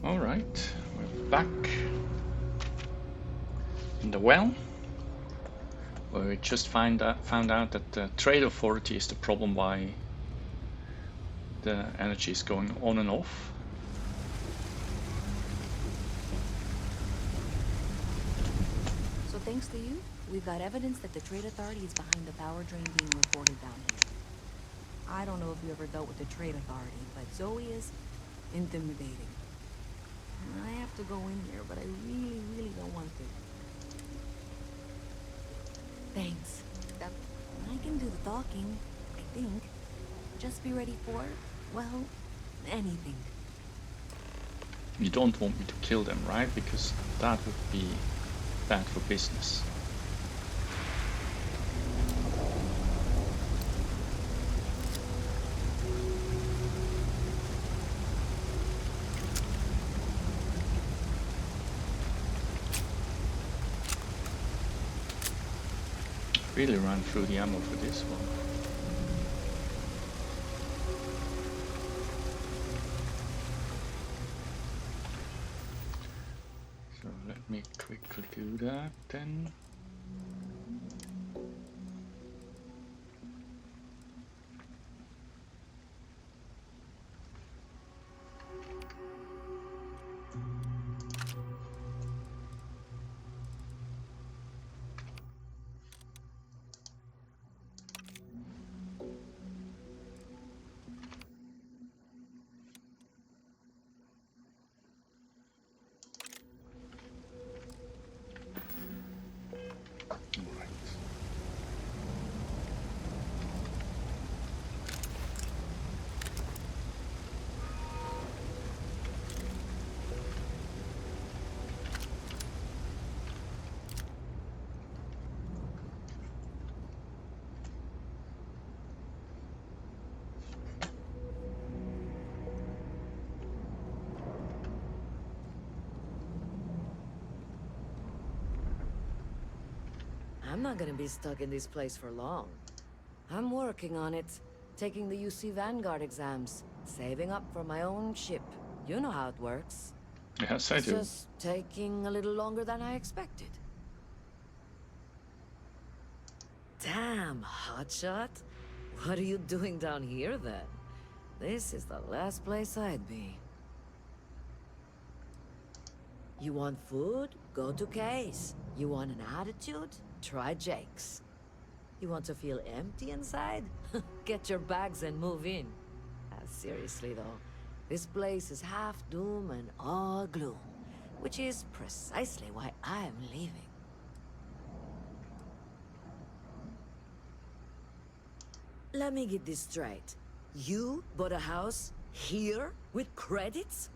All right, we're back in the well, where we just found out that the trade authority is the problem why the energy is going on and off. So thanks to you, we've got evidence that the Trade Authority is behind the power drain being reported down here. I don't know if you ever dealt with the Trade Authority, but Zoe is intimidating. I have to go in there, but I really don't want to. Thanks. I can do the talking, I think. Just be ready for, well, anything. You don't want me to kill them, right? Because that would be bad for business. Really ran through the ammo for this one. So let me quickly do that then. I'm not gonna be stuck in this place for long. I'm working on it. Taking the UC Vanguard exams. Saving up for my own ship. You know how it works. Yes, I It's do. just taking a little longer than I expected. Damn, hotshot. What are you doing down here then? This is the last place I'd be. You want food? Go to Case. You want an attitude? Try Jake's. You want to feel empty inside? Get your bags and move in. Seriously though, this place is half doom and all gloom, which is precisely why I'm leaving. Let me get this straight. You bought a house here with credits?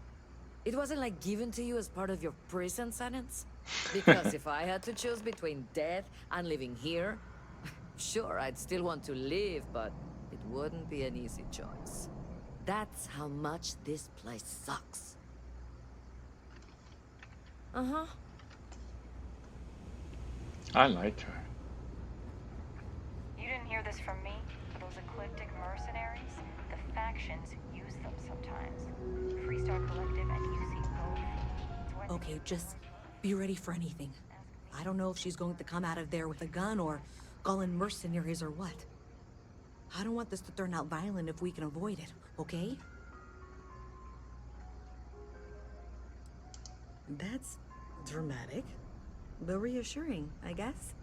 It wasn't like given to you as part of your prison sentence? Because if I had to choose between death and living here, sure, I'd still want to live, but it wouldn't be an easy choice. That's how much this place sucks. Uh-huh. I like her. You didn't hear this from me? Those eclectic mercenaries? The factions use them sometimes. Freestar Collective and UC both. Okay, just be ready for anything. I don't know if she's going to come out of there with a gun or call in mercenaries or what. I don't want this to turn out violent if we can avoid it, okay? That's dramatic, but reassuring, I guess.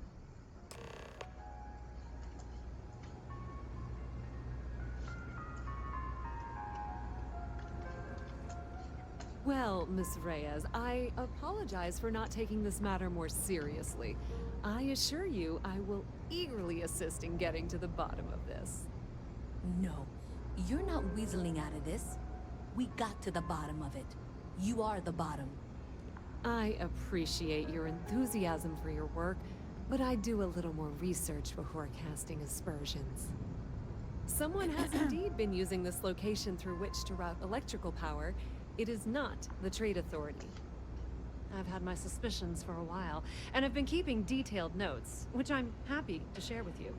Well, Miss Reyes, I apologize for not taking this matter more seriously. I assure you I will eagerly assist in getting to the bottom of this. No, you're not weaseling out of this. We got to the bottom of it. You are the bottom. I appreciate your enthusiasm for your work, but I do a little more research before casting aspersions. Someone has indeed been using this location through which to route electrical power. It is not the Trade Authority. I've had my suspicions for a while, and have been keeping detailed notes, which I'm happy to share with you.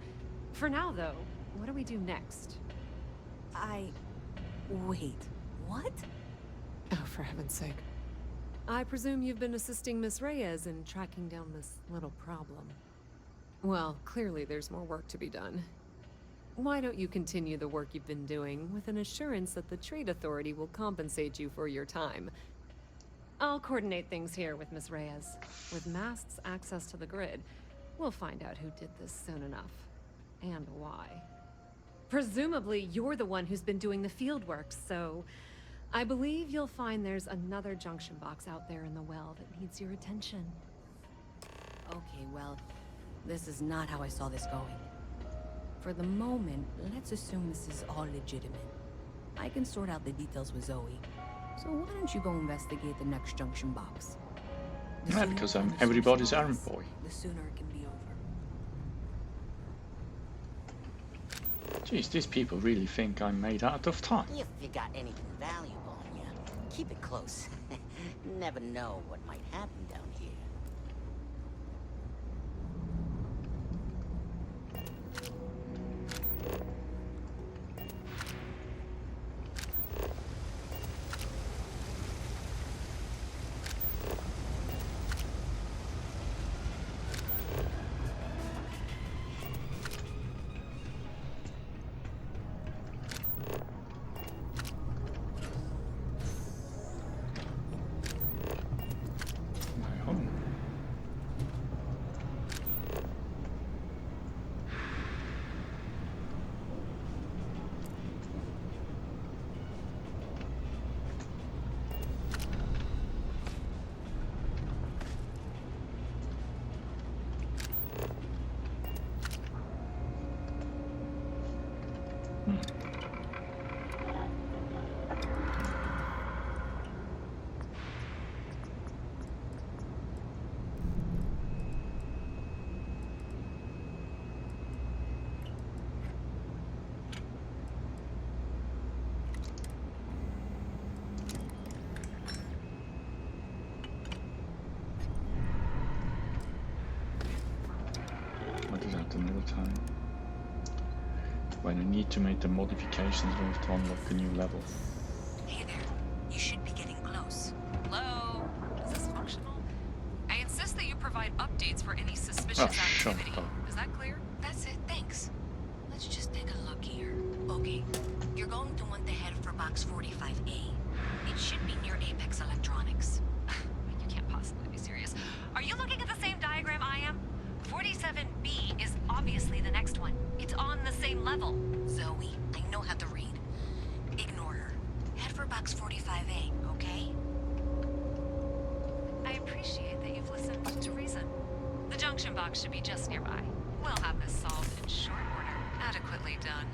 For now, though, what do we do next? Wait, what? Oh, for heaven's sake. I presume you've been assisting Miss Reyes in tracking down this little problem. Well, clearly there's more work to be done. Why don't you continue the work you've been doing with an assurance that the Trade Authority will compensate you for your time? I'll coordinate things here with Miss Reyes. With Mast's access to the grid, we'll find out who did this soon enough. And why. Presumably, you're the one who's been doing the field work, so... I believe you'll find there's another junction box out there in the well that needs your attention. Okay, well, this is not how I saw this going. For the moment, let's assume this is all legitimate. I can sort out the details with Zoe. So why don't you go investigate the next junction box? The Yeah, sooner because we I'm find this everybody's junction errand box, boy. the sooner it can be over. Jeez, these people really think I'm made out of time. If you got anything valuable on you, keep it close. Never know what might happen down here. My home. I do that another time. When I need to make the modifications in order to unlock a new level. Hey there. You should be getting close. Hello? Is this functional? I insist that you provide updates for any suspicious Oh, shut activity. up. Is that clear? That's it, thanks. Let's just take a look here. Okay, you're going to want to head for box 45A. It should be near Apex Electronics. You can't possibly be serious. Are you looking at the same diagram I am? 47B is obviously the next one. It's on the same level. Zoe, I know how to read. Ignore her. Head for box 45A, okay? I appreciate that you've listened to reason. The junction box should be just nearby. We'll have this solved in short order. Adequately done.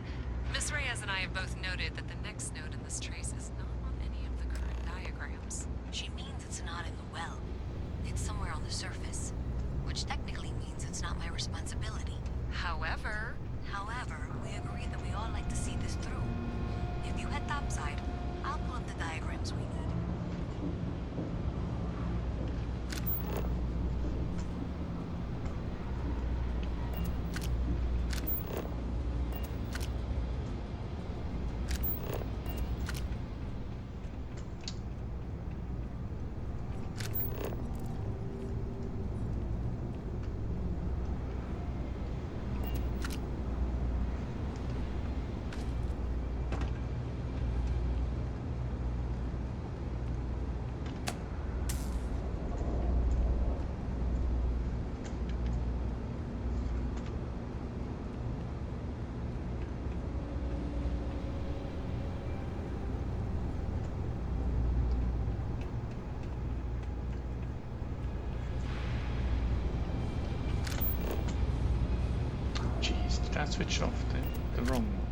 Miss Reyes and I have both noted that the next node in this trace is not on any of the current diagrams. She means it's not in the well. It's somewhere on the surface. Which technically means it's not my responsibility. However, We agree that we all like to see this through. If you head topside, I'll pull up the diagrams we need. Jeez, did I switch off the wrong one?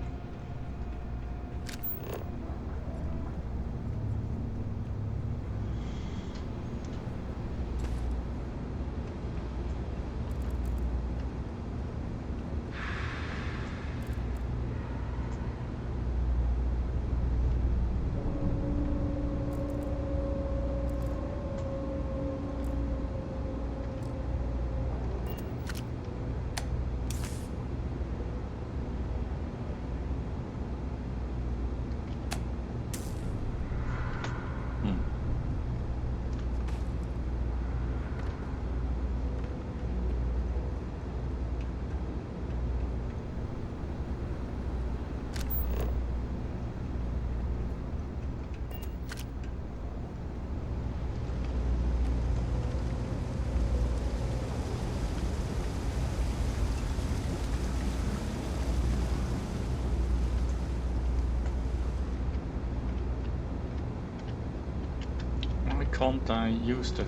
can't I use the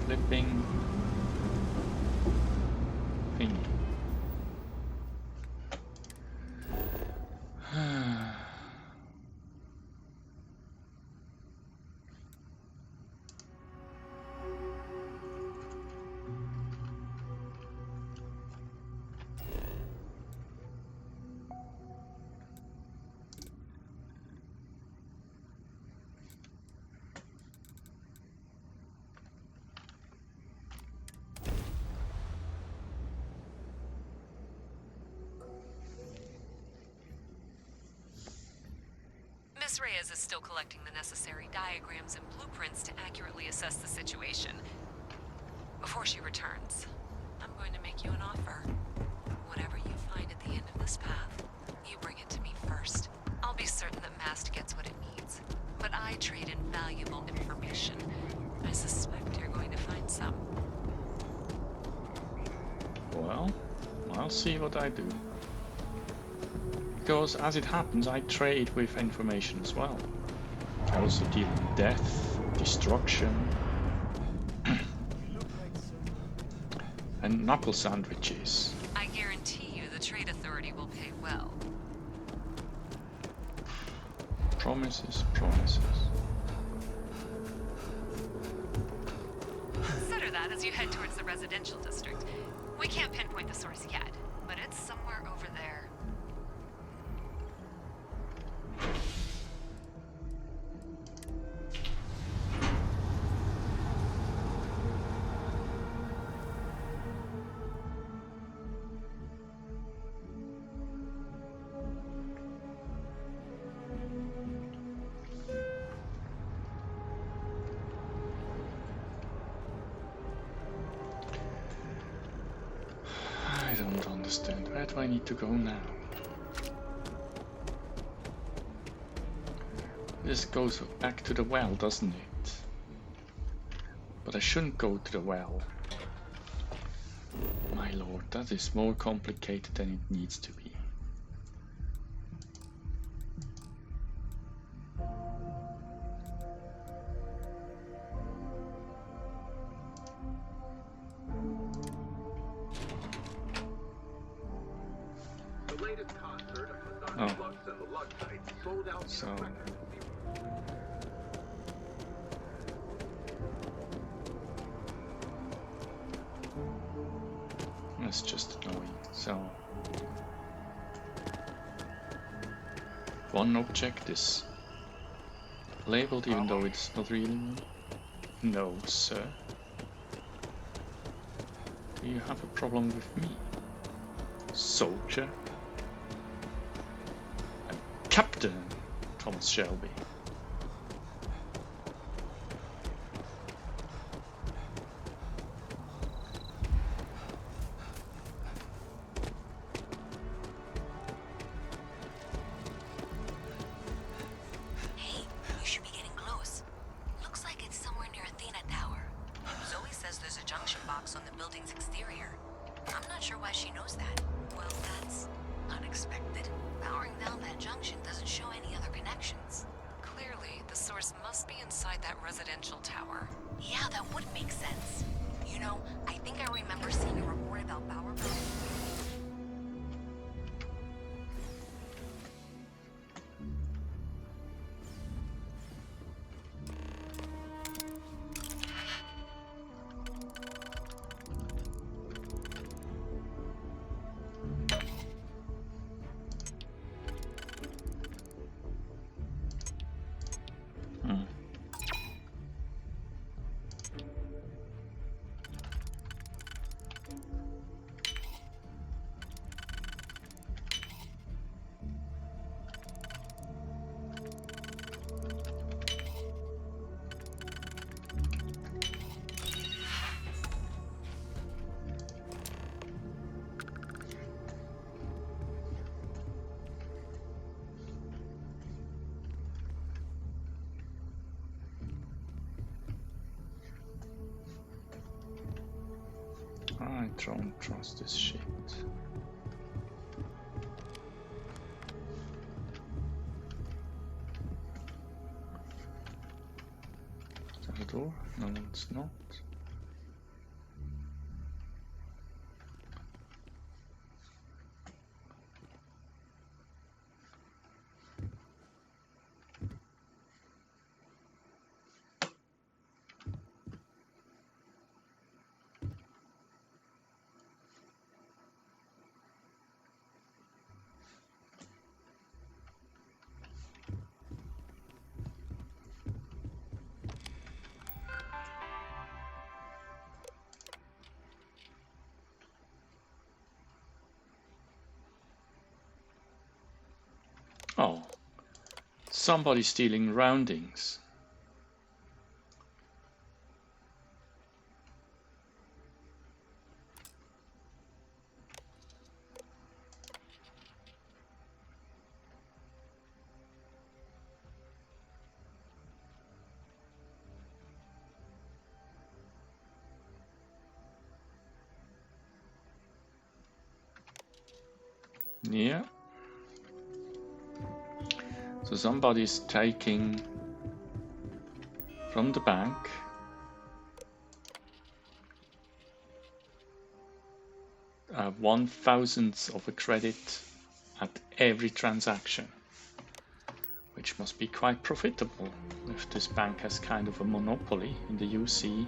flipping thingy? Miss Reyes is still collecting the necessary diagrams and blueprints to accurately assess the situation. Before she returns, I'm going to make you an offer. Whatever you find at the end of this path, you bring it to me first. I'll be certain that Mast gets what it needs, but I trade in valuable information. I suspect you're going to find some. Well, I'll see what I do. Because as it happens, I trade with information as well. I also deal in death, destruction, and knuckle sandwiches. I guarantee you the Trade Authority will pay well. Promises, promises. Consider that as you head towards the residential district. We can't pinpoint the source yet, but it's somewhere over there. I don't understand. Where do I need to go now? This goes back to the well, doesn't it? But I shouldn't go to the well. My lord, that is more complicated than it needs to be. So that's just annoying. So one object is labeled even though it's not really one. No, sir. Do you have a problem with me, soldier? I'm Captain Thomas Shelby. Hey, you should be getting close. Looks like it's somewhere near Athena Tower. Zoe says there's a junction box on the building's exterior. I'm not sure why she knows that. Well, that's unexpected. Powering down that junction doesn't show any other connections. Clearly, the source must be inside that residential tower. Yeah, that would make sense. You know, I think I remember seeing a report about power bills. I don't trust this shit. Is that door? No, it's not. Oh, somebody stealing roundings. Yeah. So somebody's taking from the bank 1/1000th of a credit at every transaction, which must be quite profitable if this bank has kind of a monopoly in the UC.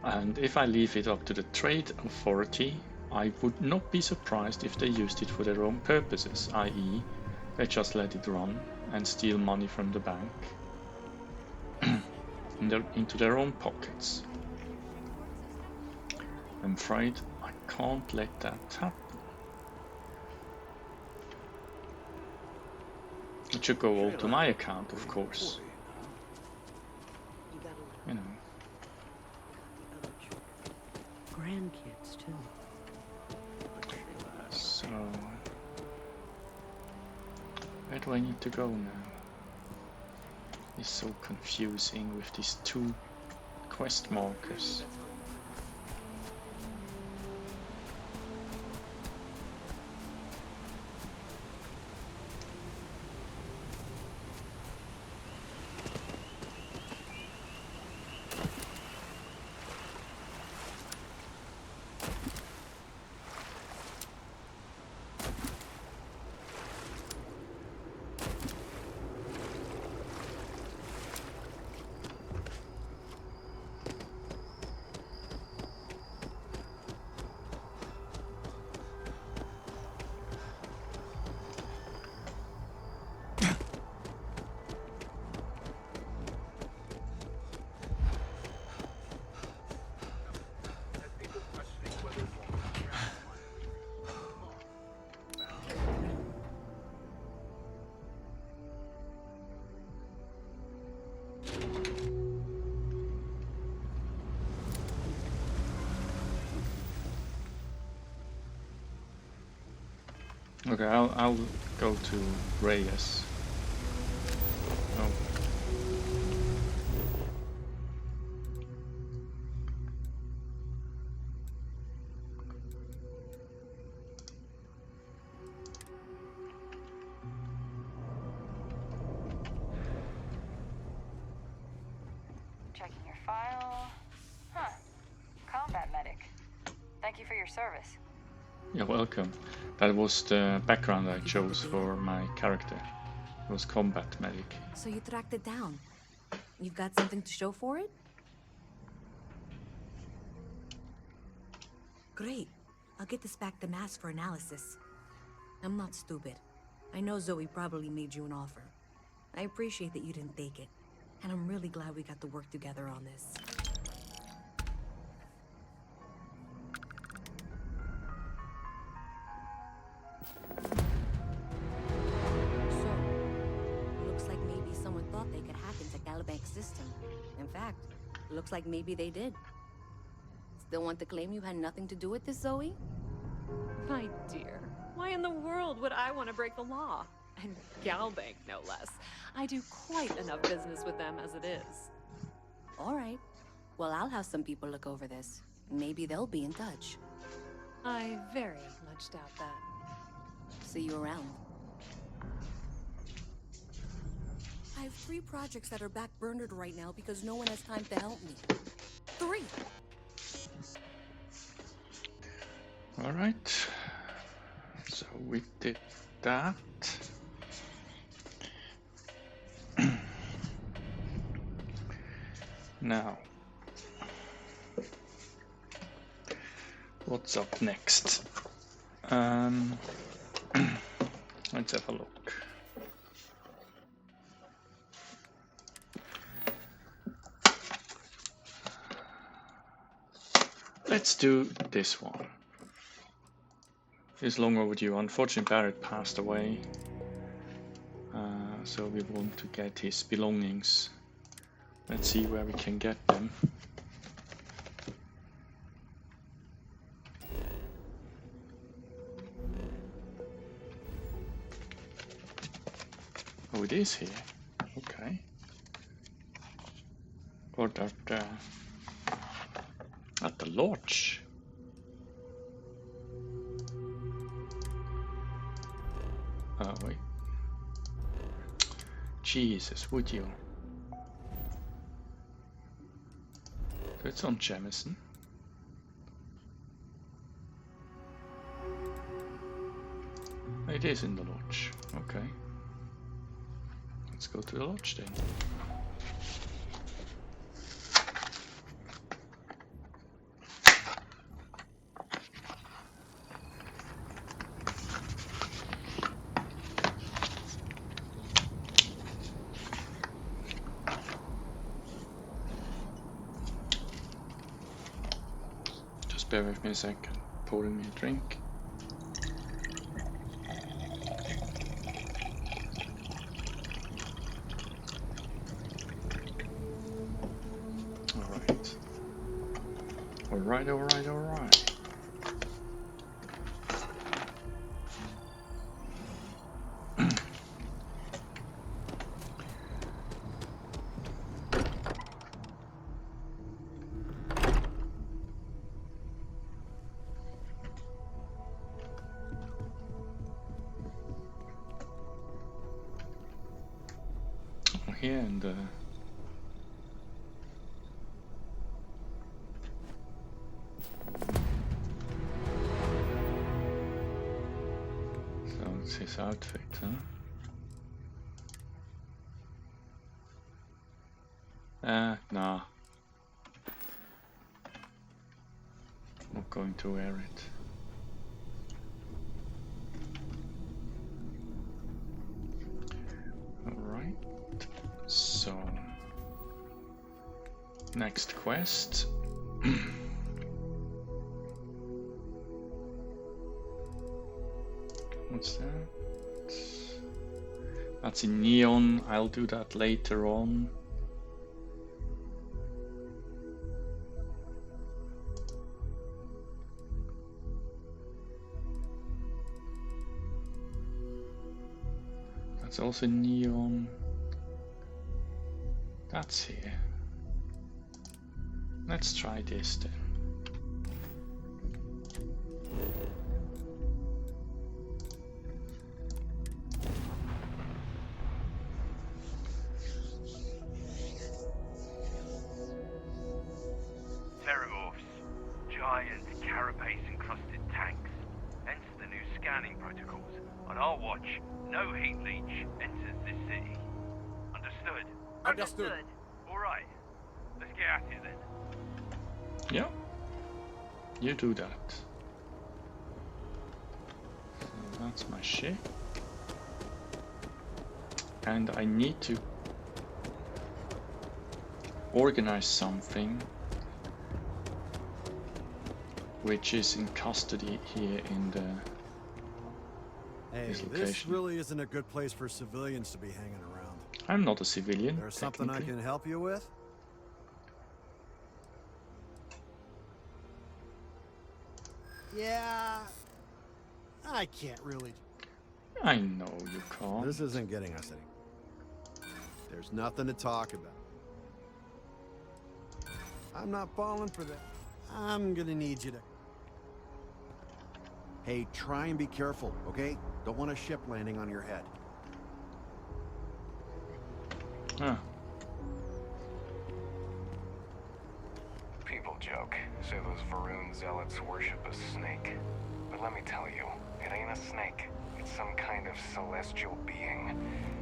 And if I leave it up to the trade authority, I would not be surprised if they used it for their own purposes, i.e. they just let it run and steal money from the bank into their own pockets. I'm afraid I can't let that happen. It should go all to my account, of course. You know. Grandkids too. So where do I need to go now? It's so confusing with these two quest markers. Okay, I'll go to Reyes. Oh. Checking your file. Huh. Combat medic. Thank you for your service. You're welcome. That was the background I chose for my character. It was combat medic. So you tracked it down. You've got something to show for it? Great. I'll get this back to Mass for analysis. I'm not stupid. I know Zoe probably made you an offer. I appreciate that you didn't take it. And I'm really glad we got to work together on this. So, looks like maybe someone thought they could hack into Calibanc's system. In fact, looks like maybe they did. Still want to claim you had nothing to do with this, Zoe? My dear, why in the world would I want to break the law? And Galbank, no less. I do quite enough business with them as it is. All right. Well, I'll have some people look over this. Maybe they'll be in touch. I very much doubt that. See you around. I have 3 projects that are backburnered right now because no one has time to help me. 3! Alright. So we did that. Now, what's up next? Let's have a look. Let's do this one. It's long overdue. Unfortunately, Barrett passed away. So we want to get his belongings. Let's see where we can get them. Oh, it is here. Okay. Or at the lodge. Oh, wait. Jesus, would you? So it's on Jamison. It is in the lodge. Okay. Let's go to the lodge then. Just bear with me a second. Pouring me a drink. Alright. Here and so it's his outfit, huh? Nah. Not going to wear it. Alright. So, next quest. What's that? That's in Neon. I'll do that later on. That's also Neon. That's here. Let's try this then. Terramorphs, giant carapace-encrusted tanks. Hence the new scanning protocols. On our watch, no heat leech enters this city. Understood? Understood. Alright, let's get at it then. Yeah, you do that. So that's my ship. And I need to organize something which is in custody here in the Hey, this location. really isn't a good place for civilians to be hanging around. I'm not a civilian. There's something I technically. can help you with? Yeah, I can't really. I know you can't. This isn't getting us any. There's nothing to talk about. I'm not falling for that. I'm gonna need you to. Hey, try and be careful, okay? Don't want a ship landing on your head. Ah, People joke, say those Varun zealots worship a snake. But let me tell you, it ain't a snake. It's some kind of celestial being.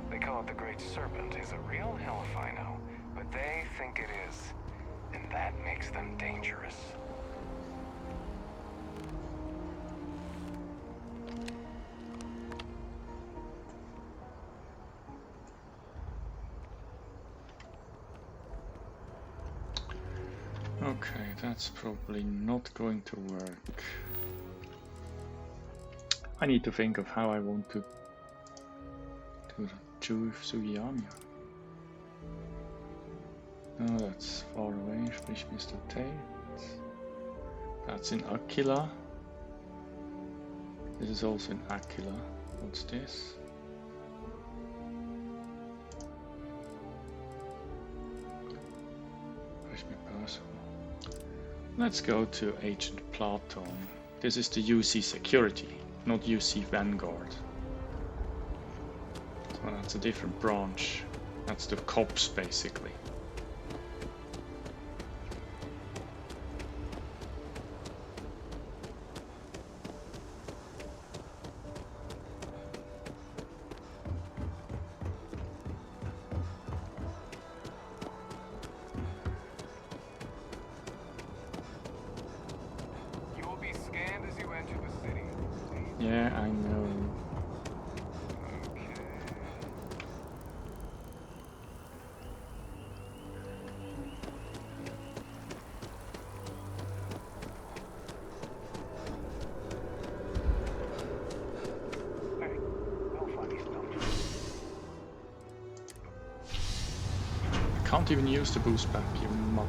They call it the Great Serpent. Is it real? Hell if I know. But they think it is. And that makes them dangerous. okay, that's probably not going to work. I need to think of how I want to do Sugiyami. Oh, that's far away. Fish Mr. Tate. That's in Aquila. This is also in Aquila. What's this? Fish me possible. Let's go to Agent Platon. This is the UC Security, not UC Vanguard. So that's a different branch. That's the cops, basically. You will be scanned as you enter the city. Yeah, I know. Okay. I can't even use the boost back, you muppet.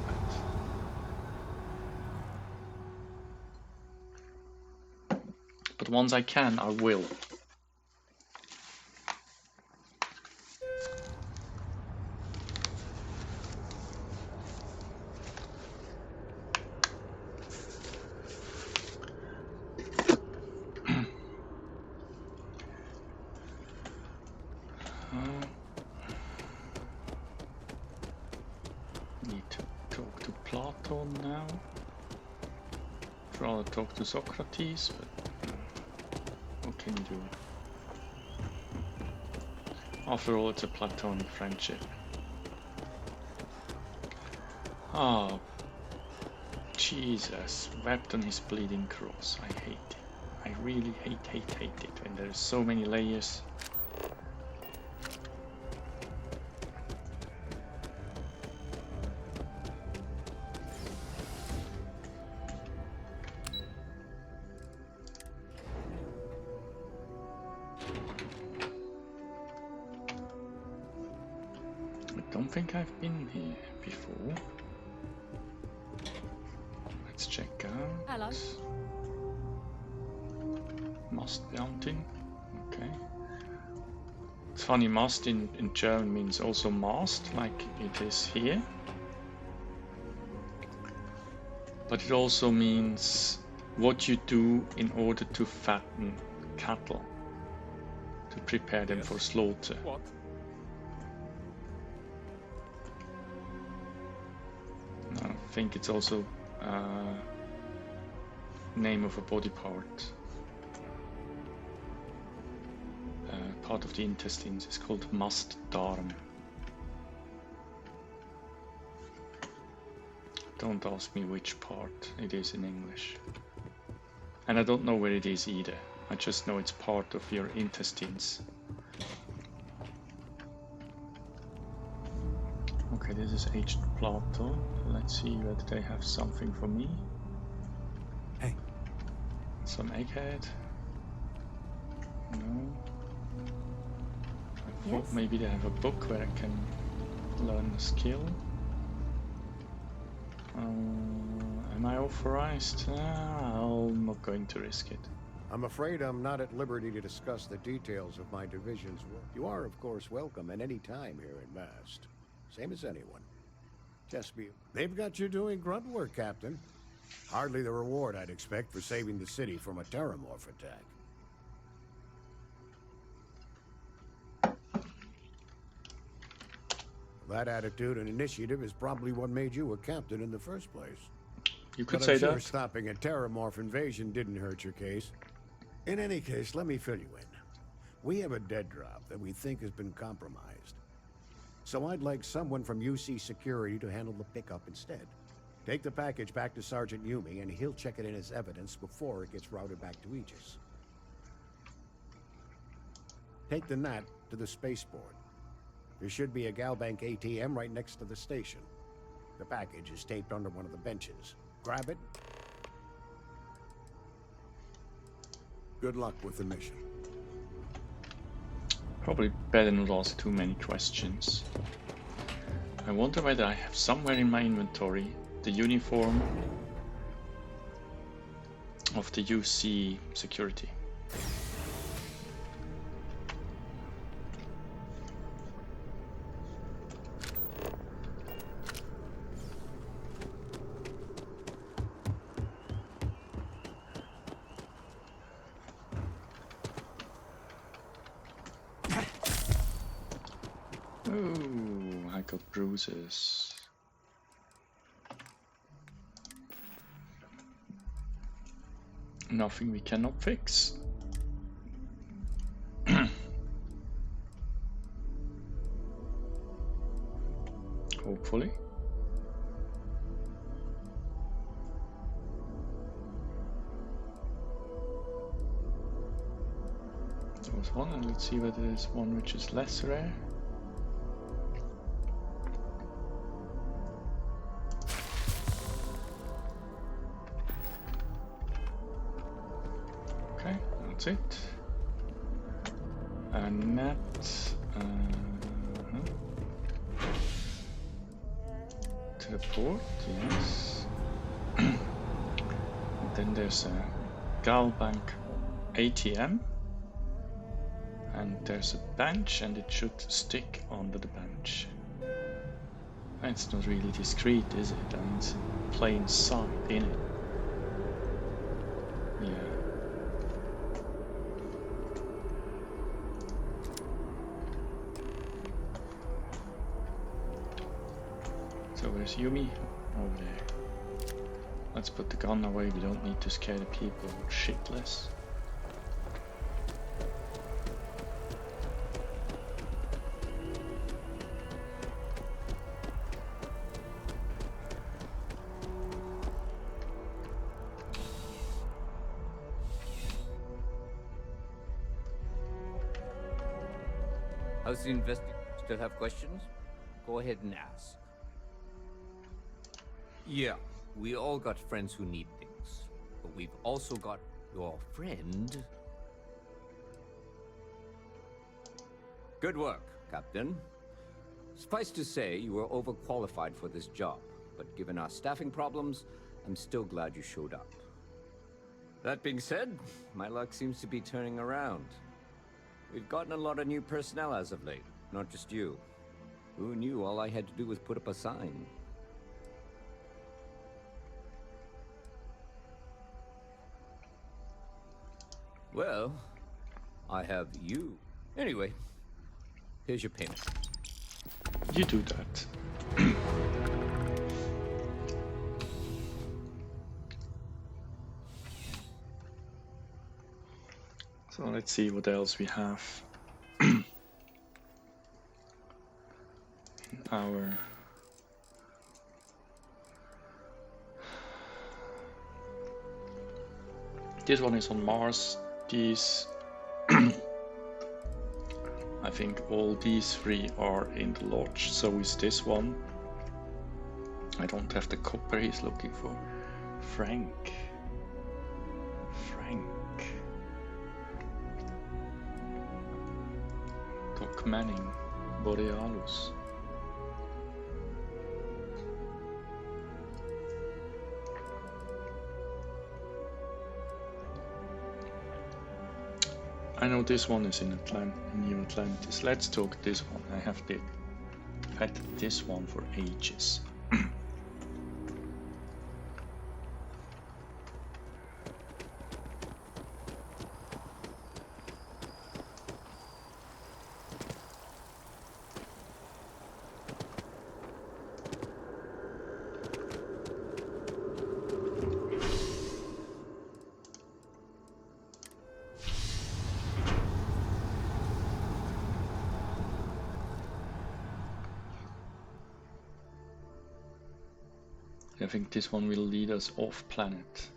But once I can, I will. Need to talk to Platon now. I'd rather talk to Socrates, but what can you do? After all, it's a platonic friendship. Oh, Jesus, wept on his bleeding cross. I hate it. I really hate it when there's so many layers. I don't think I've been here before. Let's check out. Hello. Must mountain. Okay. It's funny, mast in German means also mast, like it is here. But it also means what you do in order to fatten cattle, to prepare them for slaughter. What? I think it's also name of a body part. Part of the intestines is called Mastdarm. Don't ask me which part it is in English. And I don't know where it is either. I just know it's part of your intestines. Okay, this is Agent Plato. Let's see whether they have something for me. Hey. Some egghead. No. I thought maybe they have a book where I can learn a skill. Am I authorized? I'm not going to risk it. I'm afraid I'm not at liberty to discuss the details of my division's work. You are, of course, welcome at any time here in Mast. Same as anyone. Just be... They've got you doing grunt work, Captain. Hardly the reward I'd expect for saving the city from a Terramorph attack. That attitude and initiative is probably what made you a captain in the first place. You could But say I'm sure that. stopping a Terramorph invasion didn't hurt your case. In any case, let me fill you in. We have a dead drop that we think has been compromised. So I'd like someone from UC Security to handle the pickup instead. Take the package back to Sergeant Yumi, and he'll check it in as evidence before it gets routed back to Aegis. Take the NAT to the spaceport. There should be a Galbank ATM right next to the station. The package is taped under one of the benches. Grab it. Good luck with the mission. Probably better not ask too many questions. I wonder whether I have somewhere in my inventory the uniform of the UC Security. Oh, I got bruises. Nothing we cannot fix. Hopefully. There was one, and let's see whether there's one which is less rare. Okay, that's it. And net. To the port, yes. And then there's a Galbank ATM. And there's a bench, and it should stick under the bench. It's not really discreet, is it? I mean, it's in plain sight, in it. Yeah. So where's Yumi? Over there. Let's put the gun away, we don't need to scare the people shitless. How's the investigation? Still have questions? Go ahead and ask. Yeah, we all got friends who need things. But we've also got your friend. Good work, Captain. Suffice to say, you were overqualified for this job. But given our staffing problems, I'm still glad you showed up. That being said, my luck seems to be turning around. We've gotten a lot of new personnel as of late, not just you. Who knew all I had to do was put up a sign? Well, I have you. Anyway, here's your payment. You do that. So let's see what else we have. Our this one is on Mars. These I think all these three are in the lodge, so is this one. I don't have the copper he's looking for. Frank. Doc Manning. Borealis. I know this one is in New Atlantis. Let's talk this one. I have had this one for ages. I think this one will lead us off planet.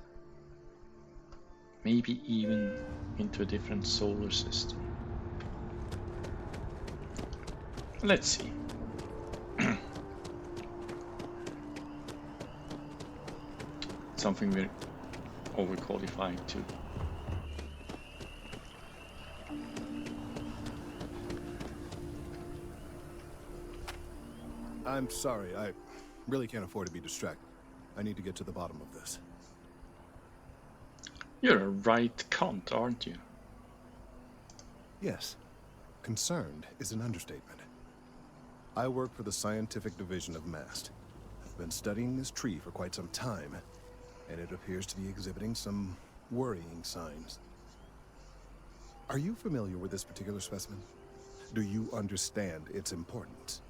Maybe even into a different solar system. Let's see. Something we're overqualified to. I'm sorry, I really can't afford to be distracted. I need to get to the bottom of this. You're a right cunt, aren't you? Yes. Concerned is an understatement. I work for the scientific division of MAST. I've been studying this tree for quite some time, and it appears to be exhibiting some worrying signs. Are you familiar with this particular specimen? Do you understand its importance?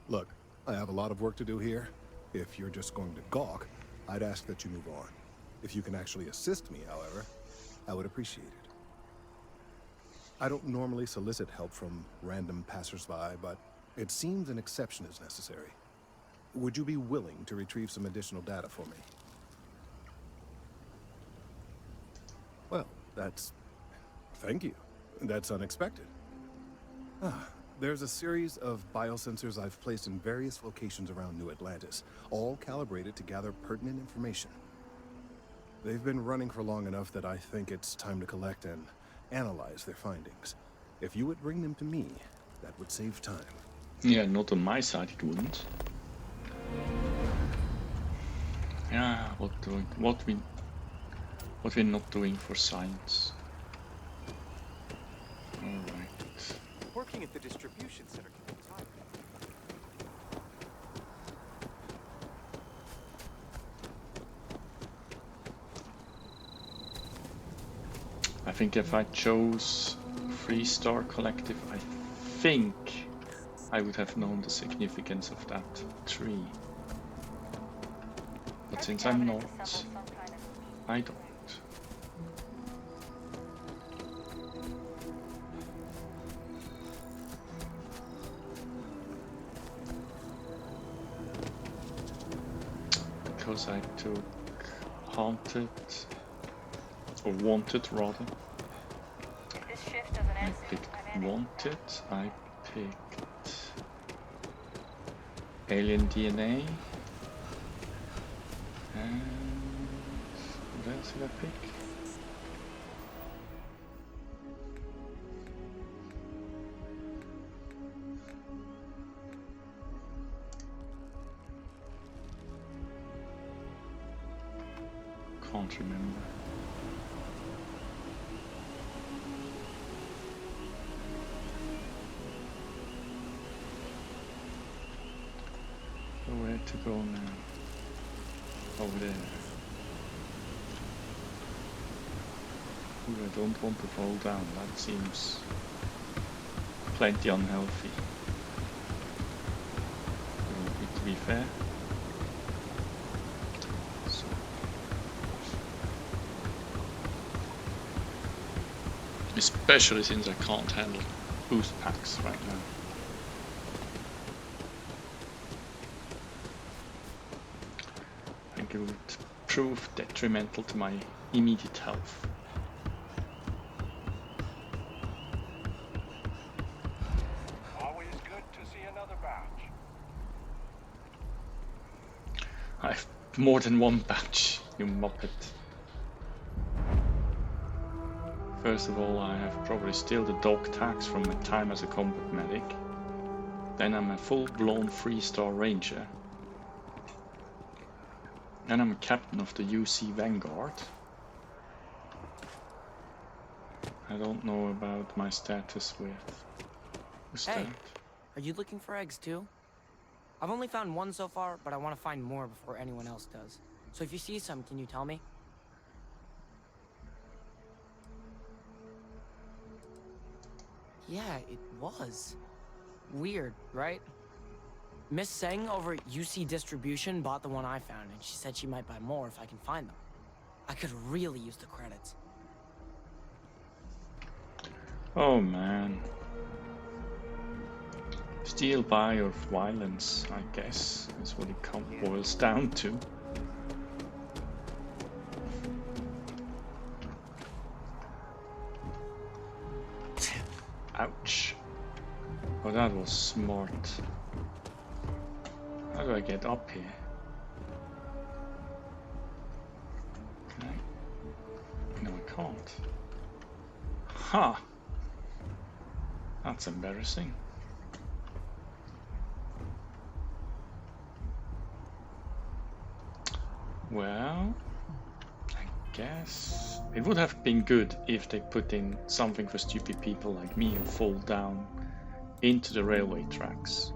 Look, I have a lot of work to do here. If you're just going to gawk, I'd ask that you move on. If you can actually assist me, however, I would appreciate it. I don't normally solicit help from random passersby, but it seems an exception is necessary. Would you be willing to retrieve some additional data for me? Well, thank you. That's unexpected. There's a series of biosensors I've placed in various locations around New Atlantis, all calibrated to gather pertinent information. They've been running for long enough that I think it's time to collect and analyze their findings. If you would bring them to me, that would save time. Yeah, not on my side it wouldn't. Yeah, what we're not doing for science. Alright. Working at the distribution center can be tiring. I think if I chose Freestar Collective, I think I would have known the significance of that tree. But since I'm not, I don't. Because I took Haunted, or Wanted rather. This shift doesn't I end soon. picked I'm in it. Wanted, I picked Alien DNA, and what else did I pick? Can't remember. So where to go now? Over there. Ooh, I don't want to fall down. That seems plenty unhealthy. To be fair. So. Especially since I can't handle boost packs right now. I think it would prove detrimental to my immediate health. Always good to see another batch. I've more than one batch, you muppet. First of all, I have probably still the dog tags from my time as a combat medic. Then I'm a full-blown Freestar Ranger. Then I'm a captain of the UC Vanguard. I don't know about my status with... Who's Hey, that? are you looking for eggs too? I've only found one so far, but I want to find more before anyone else does. So if you see some, can you tell me? Yeah, it was. Weird, right? Miss Seng over at UC Distribution bought the one I found, and she said she might buy more if I can find them. I could really use the credits. Oh man. steal, buy, or violence, I guess, is what it boils down to. Ouch. Oh, that was smart. How do I get up here? Can I? No, I can't. Ha! That's embarrassing. Well, I guess it would have been good if they put in something for stupid people like me who fall down into the railway tracks.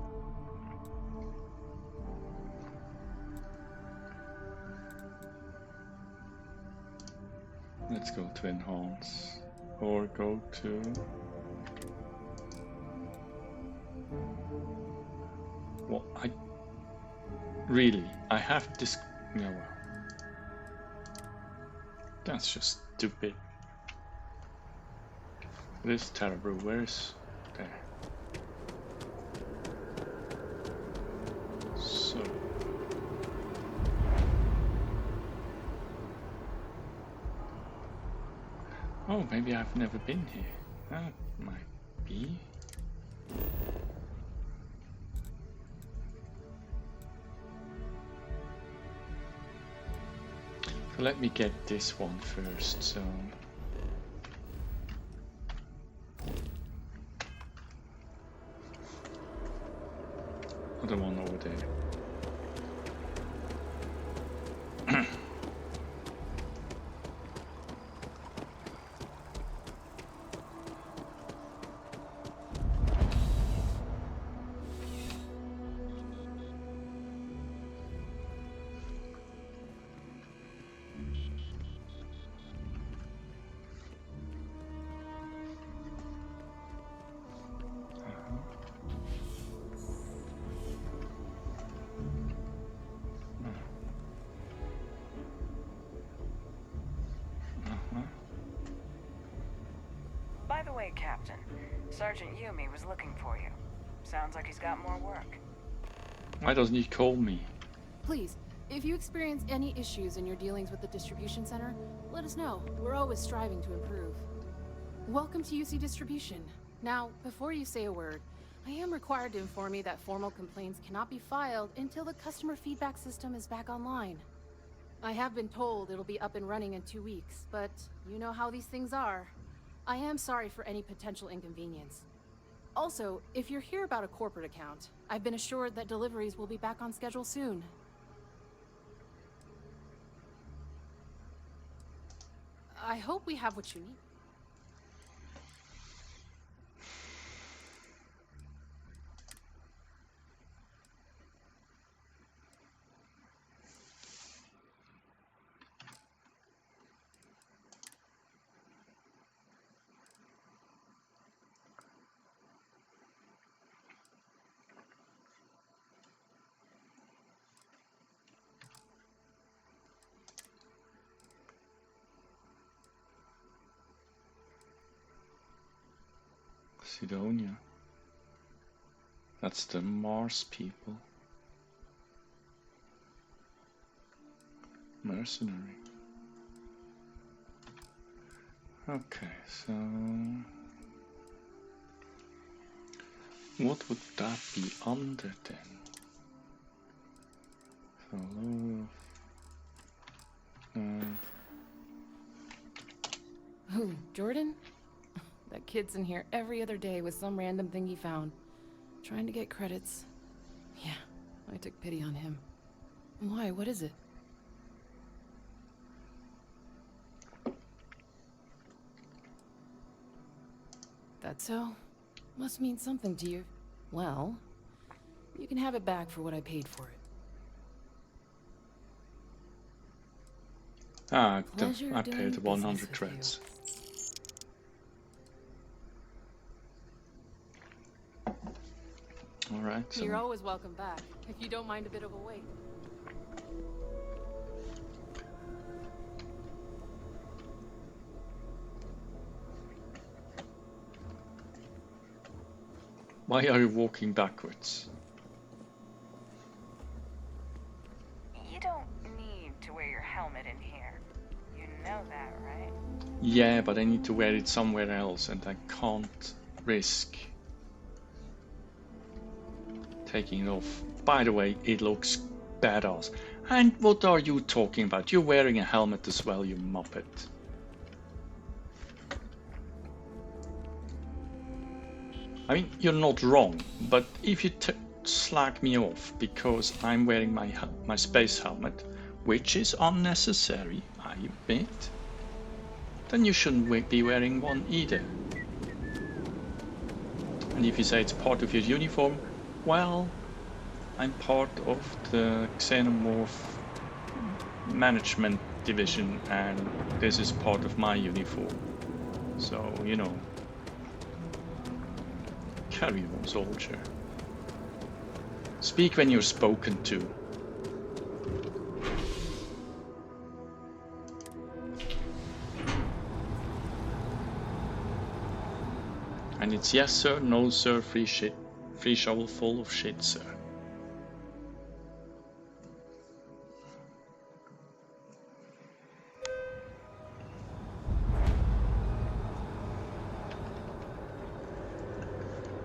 Let's go to enhance, or go to... Well, I have this... No, that's just stupid. This terrible. Where's there? So. Oh, maybe I've never been here. That might be. So let me get this one first, so... The one over there. By the way, Captain, Sergeant Yumi was looking for you. Sounds like he's got more work. Why doesn't he call me? Please, if you experience any issues in your dealings with the distribution center, let us know. We're always striving to improve. Welcome to UC Distribution. Now, before you say a word, I am required to inform you that formal complaints cannot be filed until the customer feedback system is back online. I have been told it'll be up and running in 2 weeks, but you know how these things are. I am sorry for any potential inconvenience. Also, if you're here about a corporate account, I've been assured that deliveries will be back on schedule soon. I hope we have what you need. Sidonia. That's the Mars people. Mercenary. Okay, so what would that be under then? So Who, Jordan? That kid's in here every other day with some random thing he found. Trying to get credits. Yeah, I took pity on him. Why? What is it? That so? Must mean something to you. Well, you can have it back for what I paid for it. I paid 100 credits. Alright, so... You're always welcome back, if you don't mind a bit of a wait. Why are you walking backwards? You don't need to wear your helmet in here. You know that, right? Yeah, but I need to wear it somewhere else, and I can't risk taking it off. By the way, it looks badass. And what are you talking about? You're wearing a helmet as well, you muppet. I mean, you're not wrong, but if you slag me off because I'm wearing my space helmet, which is unnecessary, I admit, then you shouldn't be wearing one either. And if you say it's part of your uniform, well, I'm part of the Xenomorph management division, and this is part of my uniform. So, you know, carry on, soldier. Speak when you're spoken to. And it's yes sir, no sir, free shit, free shovel full of shit, sir.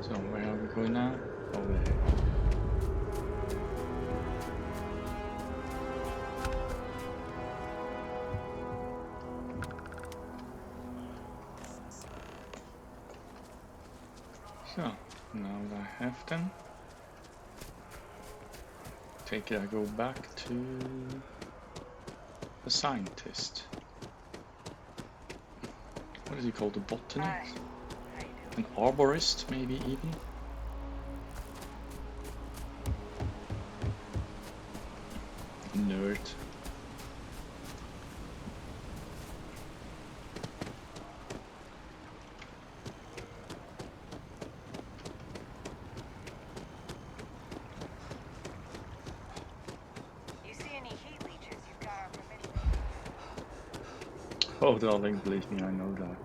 So where are we going now? Over there. So, now that I have them, take it I go back to the scientist. What is he called? A botanist? An arborist, maybe even? Nerd. Oh, darling, believe me, I know that.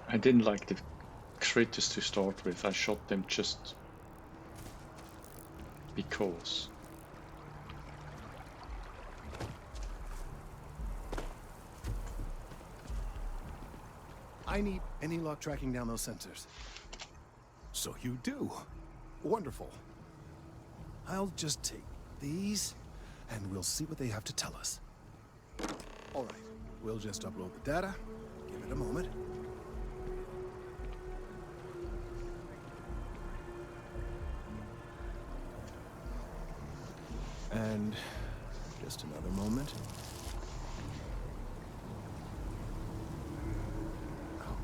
I didn't like the critters to start with. I shot them just because. I need any luck tracking down those sensors. So you do. Wonderful. I'll just take these, and we'll see what they have to tell us. All right, we'll just upload the data. Give it a moment. And just another moment. Oh,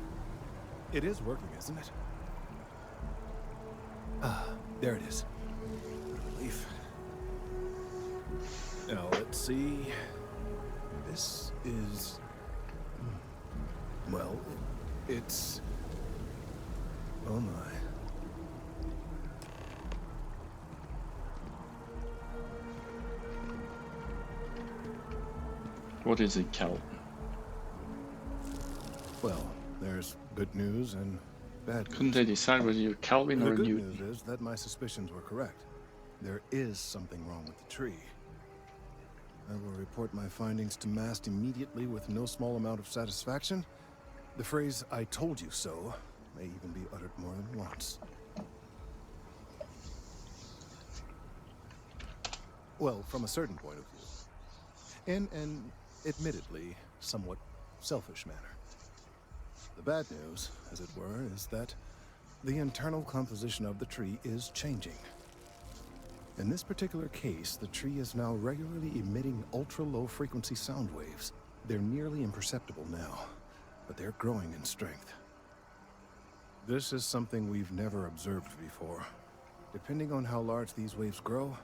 it is working, isn't it? Ah, there it is. Relief. Now let's see. This is... well, it's... oh my. What is it, Cal? Well, there's good news and bad news. Couldn't they decide whether you're Calvin or The good Newton? news is that my suspicions were correct. There is something wrong with the tree. I will report my findings to MAST immediately with no small amount of satisfaction. The phrase, "I told you so," may even be uttered more than once. Well, from a certain point of view. In an admittedly somewhat selfish manner. The bad news, as it were, is that the internal composition of the tree is changing. In this particular case, the tree is now regularly emitting ultra-low frequency sound waves. They're nearly imperceptible now, but they're growing in strength. This is something we've never observed before. Depending on how large these waves grow,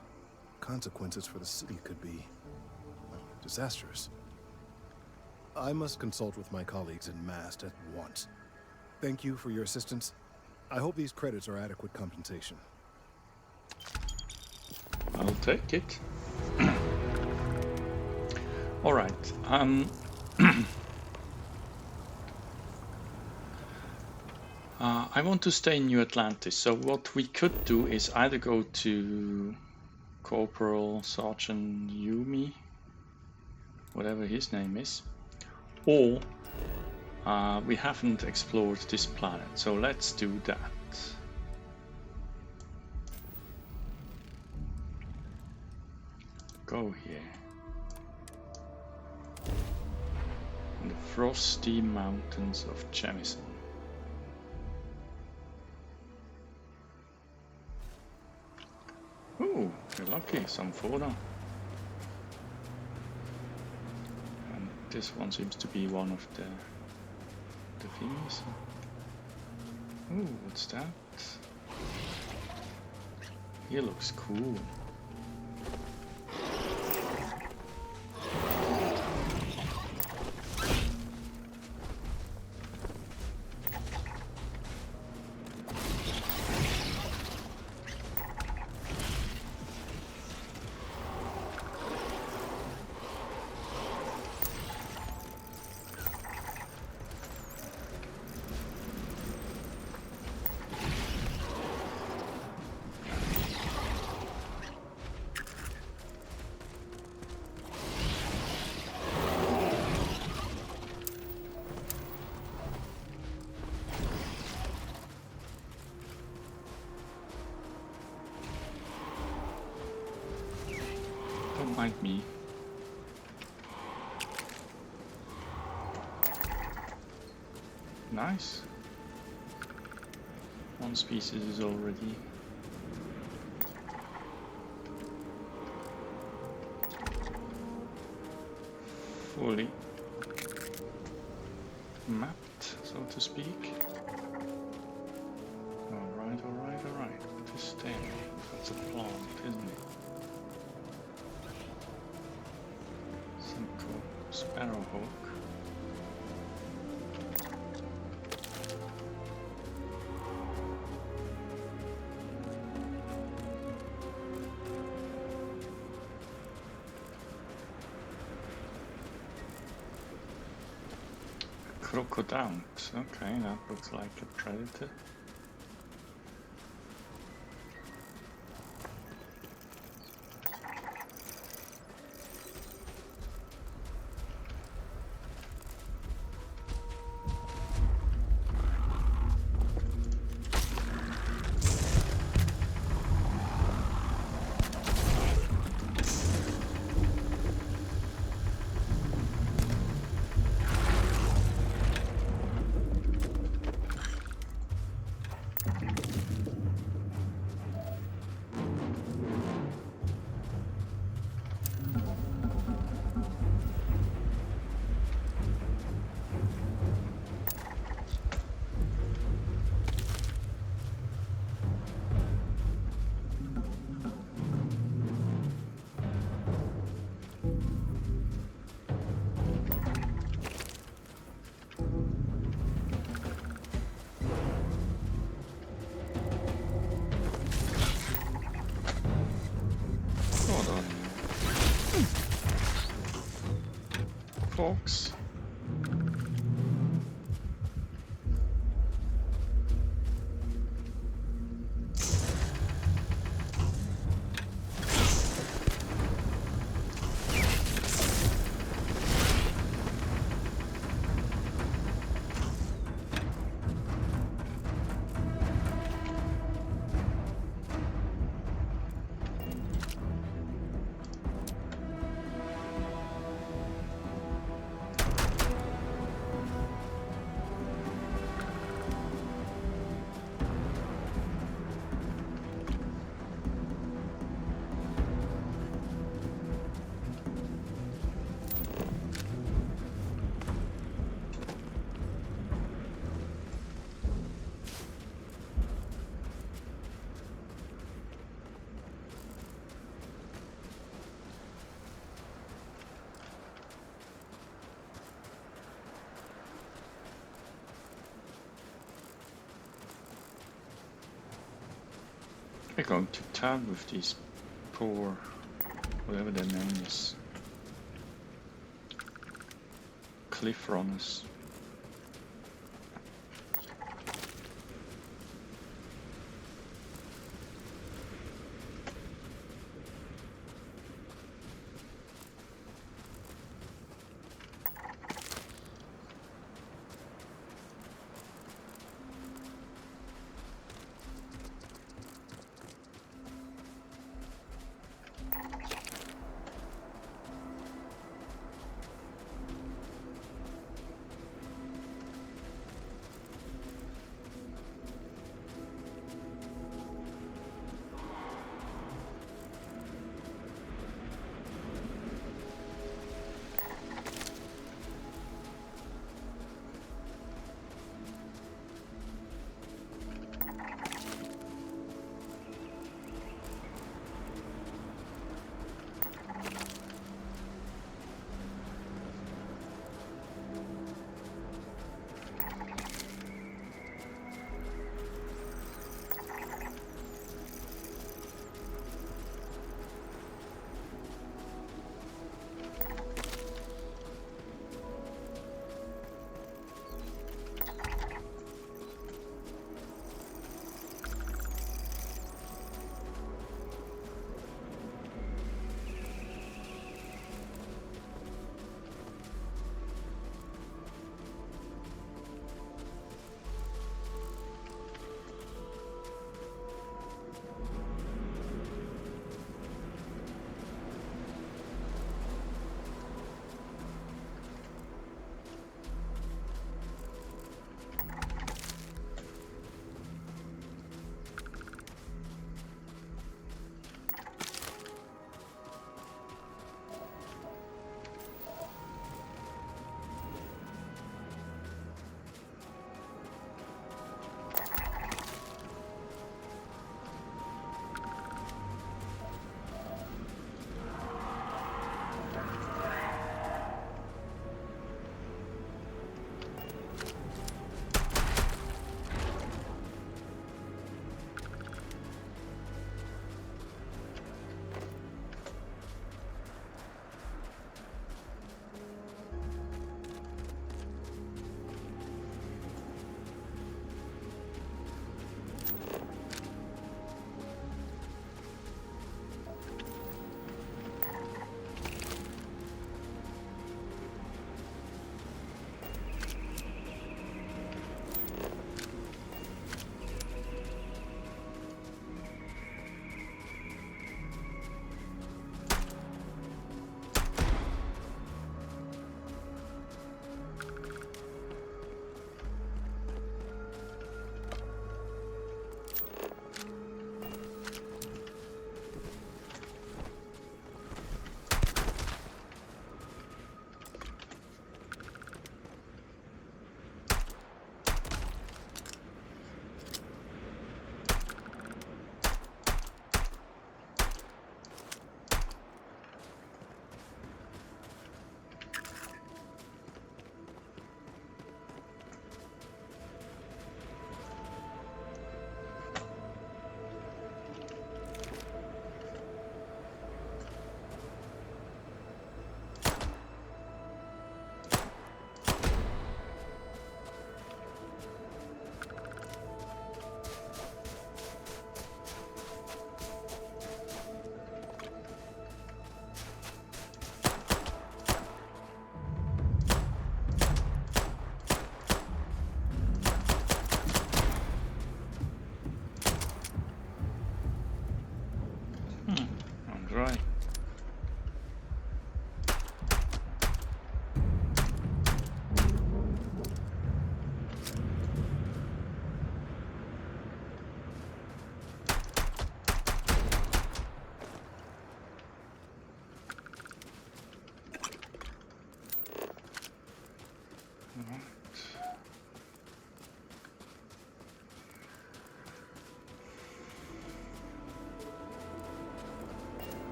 consequences for the city could be disastrous. I must consult with my colleagues in MAST at once. Thank you for your assistance. I hope these credits are adequate compensation. I'll take it. Alright, I want to stay in New Atlantis, so what we could do is either go to Corporal Sergeant Yumi, whatever his name is, or we haven't explored this planet, so let's do that. Go here. In the frosty mountains of Jemison. Ooh, you're lucky, some fauna. And this one seems to be one of the thingies. Ooh, what's that? He looks cool. Don't mind me. Nice. One species is already fully mapped, so to speak. Alright, alright, alright. This thing, that's a plant, isn't it? Some cool sparrowhawk. Crocodile. Okay, that looks like a predator. Fox. We're going to town with these poor, whatever their name is. cliff runners.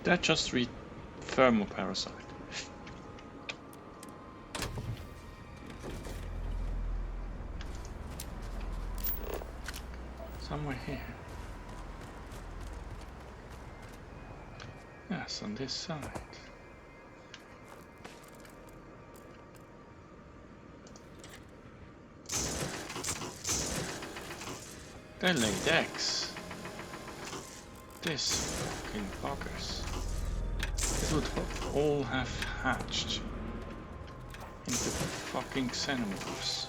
That just read thermoparasite. Somewhere here. Yes, on this side. They laid eggs. This fucking buggers. It would all have hatched into fucking xenomorphs.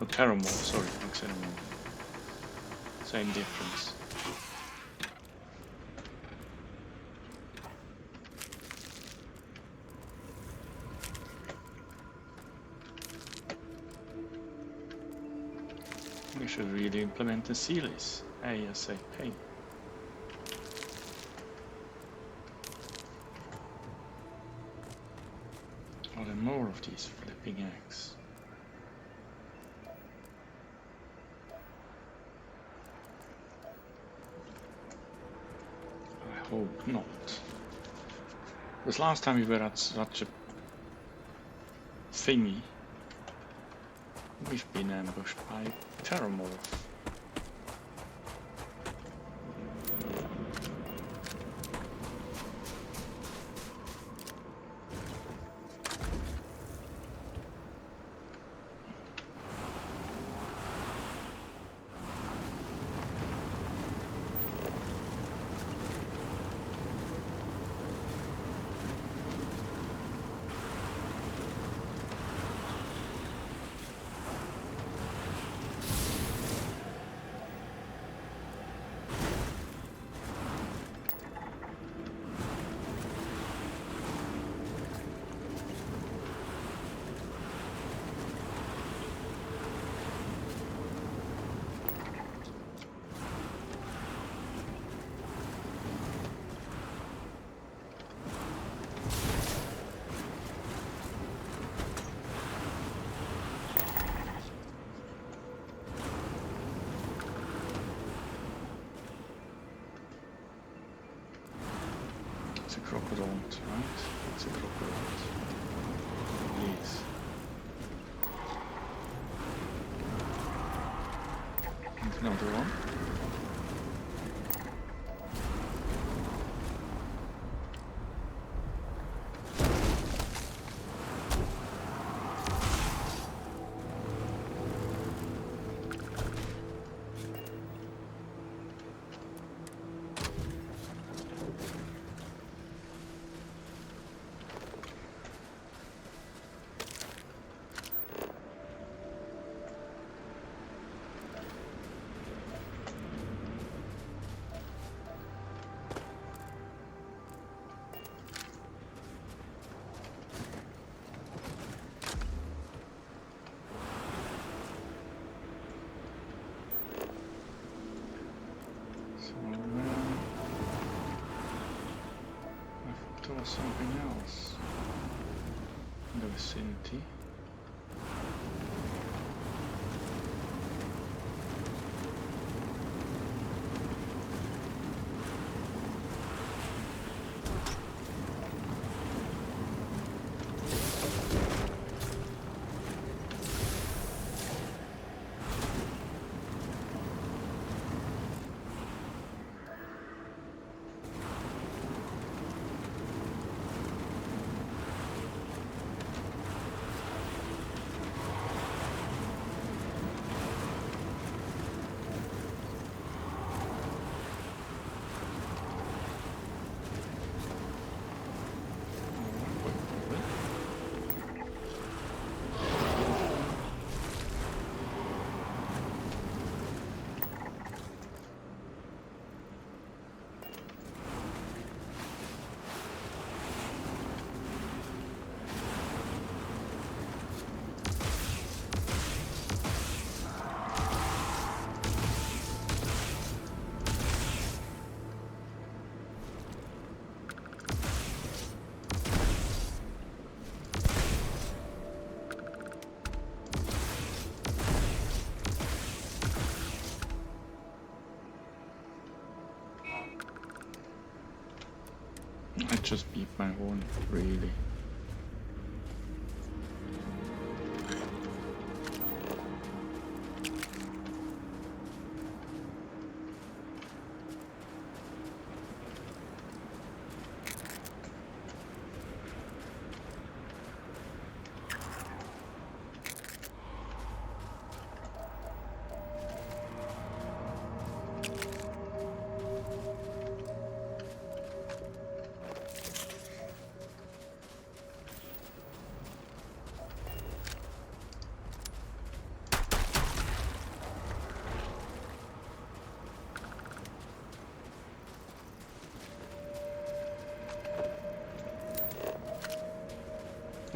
Oh, pteromorphs, sorry, not xenomorph. Same difference. We should really implement the Sealies ASAP. Are there more of these flipping eggs? I hope not. Because last time we were at such a thingy, we've been ambushed by Pteromorph. It's a crocodile, right? It's a crocodile. Yes. And another one. There was something else in the vicinity. just beep my horn, really.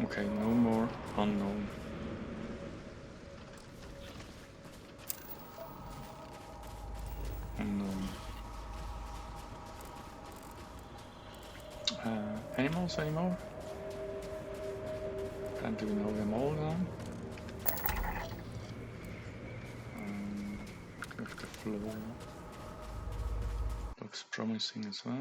Okay, no more unknown. Unknown. Animals anymore? And do we know them all now? With the floor. Looks promising as well.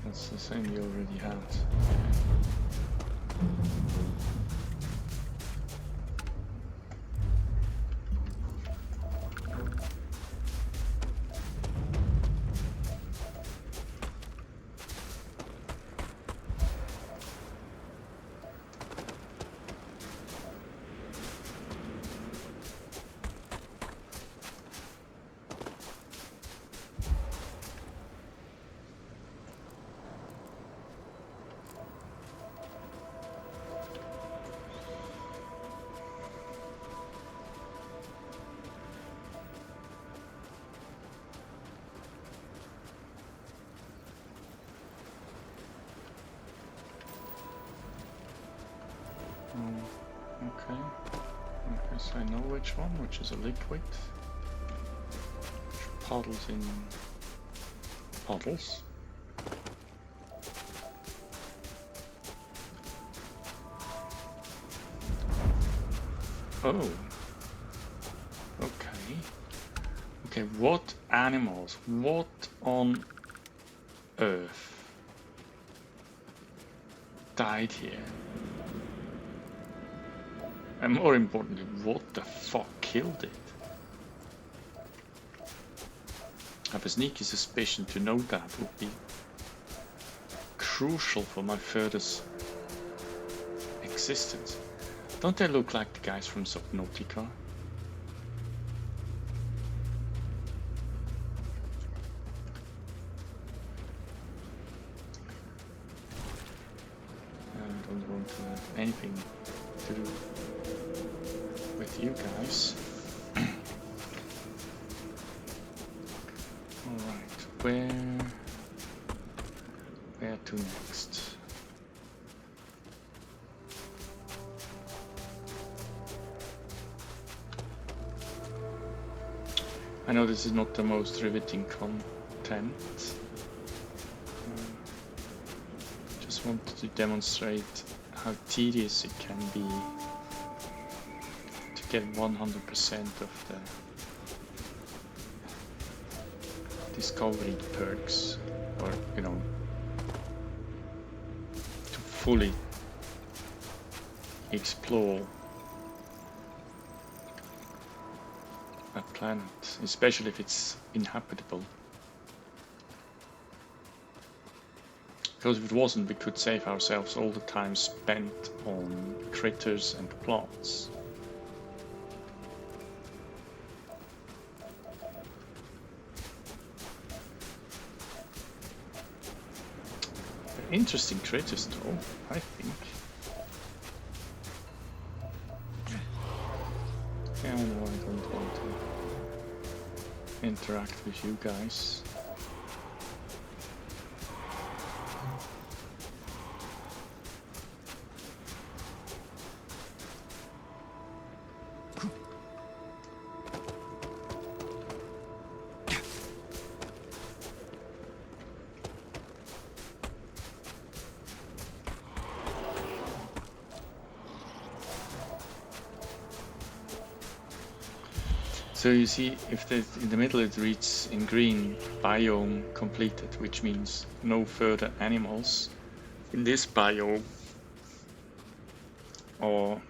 That's the same you already had. Okay, I guess I know which one, which is a liquid. Which puddles in puddles. Oh. Okay. Okay, what animals? What on earth died here? And more importantly, what the fuck killed it? I have a sneaky suspicion to know that would be crucial for my further existence. Don't they look like the guys from Subnautica? I don't want to anything to do with you guys. Alright, where to next? I know this is not the most riveting content. Just wanted to demonstrate how tedious it can be to get 100% of the discovery perks, or you know, to fully explore a planet, especially if it's inhabitable. Because if it wasn't, we could save ourselves all the time spent on critters and plants. Interesting critters though, I think. Yeah, no, I don't want to interact with you guys. So you see, if in the middle it reads in green, biome completed, which means no further animals in this biome or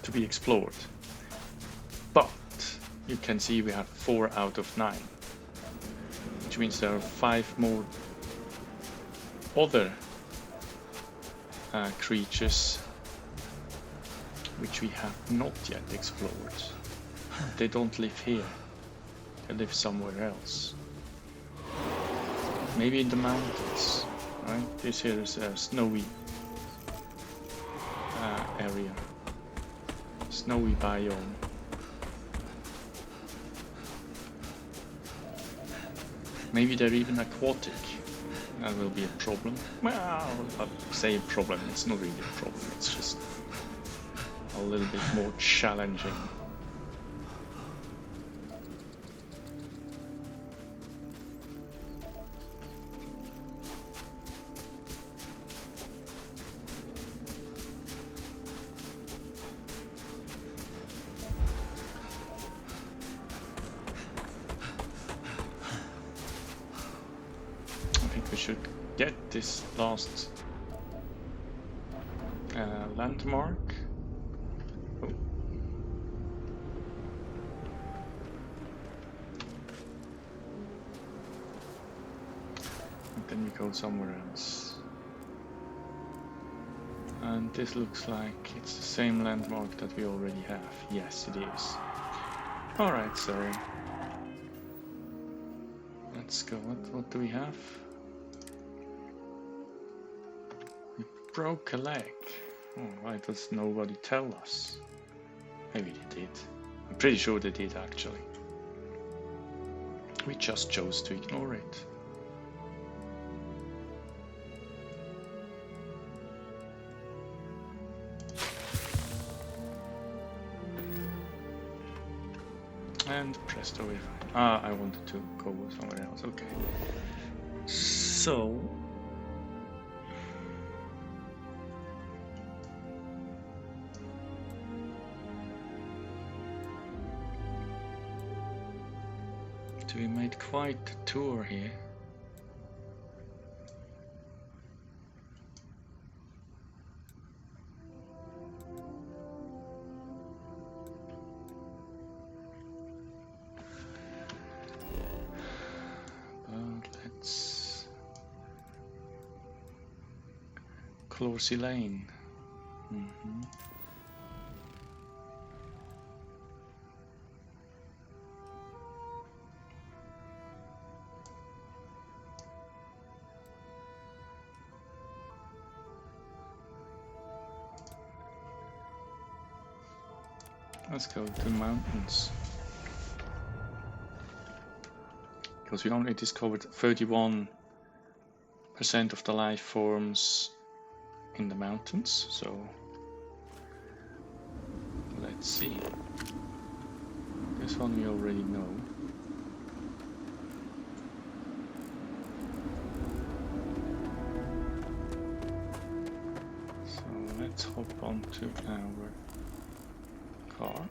to be explored. But you can see we have 4 out of 9, which means there are 5 more other creatures which we have not yet explored. They don't live here, they live somewhere else. Maybe in the mountains, right? This here is a snowy area, snowy biome. Maybe they're even aquatic. That will be a problem. Well, I'll say a problem, it's not really a problem, it's just a little bit more challenging. We should get this last landmark. Oh. And then we go somewhere else. And this looks like it's the same landmark that we already have. Yes, it is. Alright, so let's go. What do we have? Broke a leg. Oh, why does nobody tell us? Maybe they did. I'm pretty sure they did actually. We just chose to ignore it. And presto, we're fine. Ah, I wanted to go somewhere else. Okay. So we made quite a tour here. But let's Clorsey Lane. Let's go to mountains. Because we only discovered 31% of the life forms in the mountains, so let's see. This one we already know. So let's hop onto our car.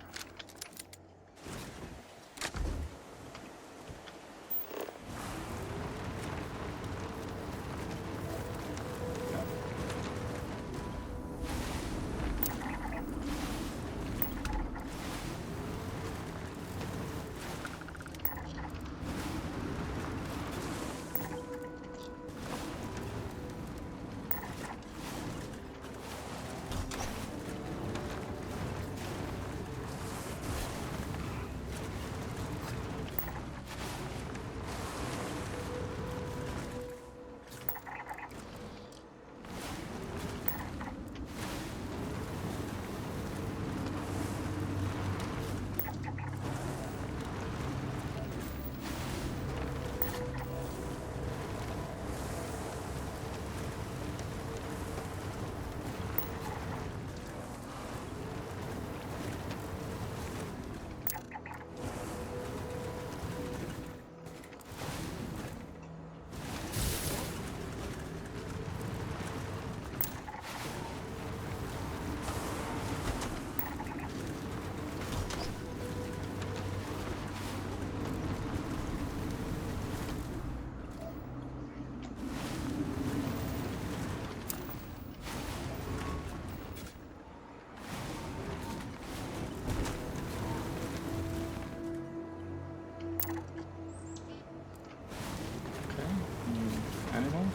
Animal.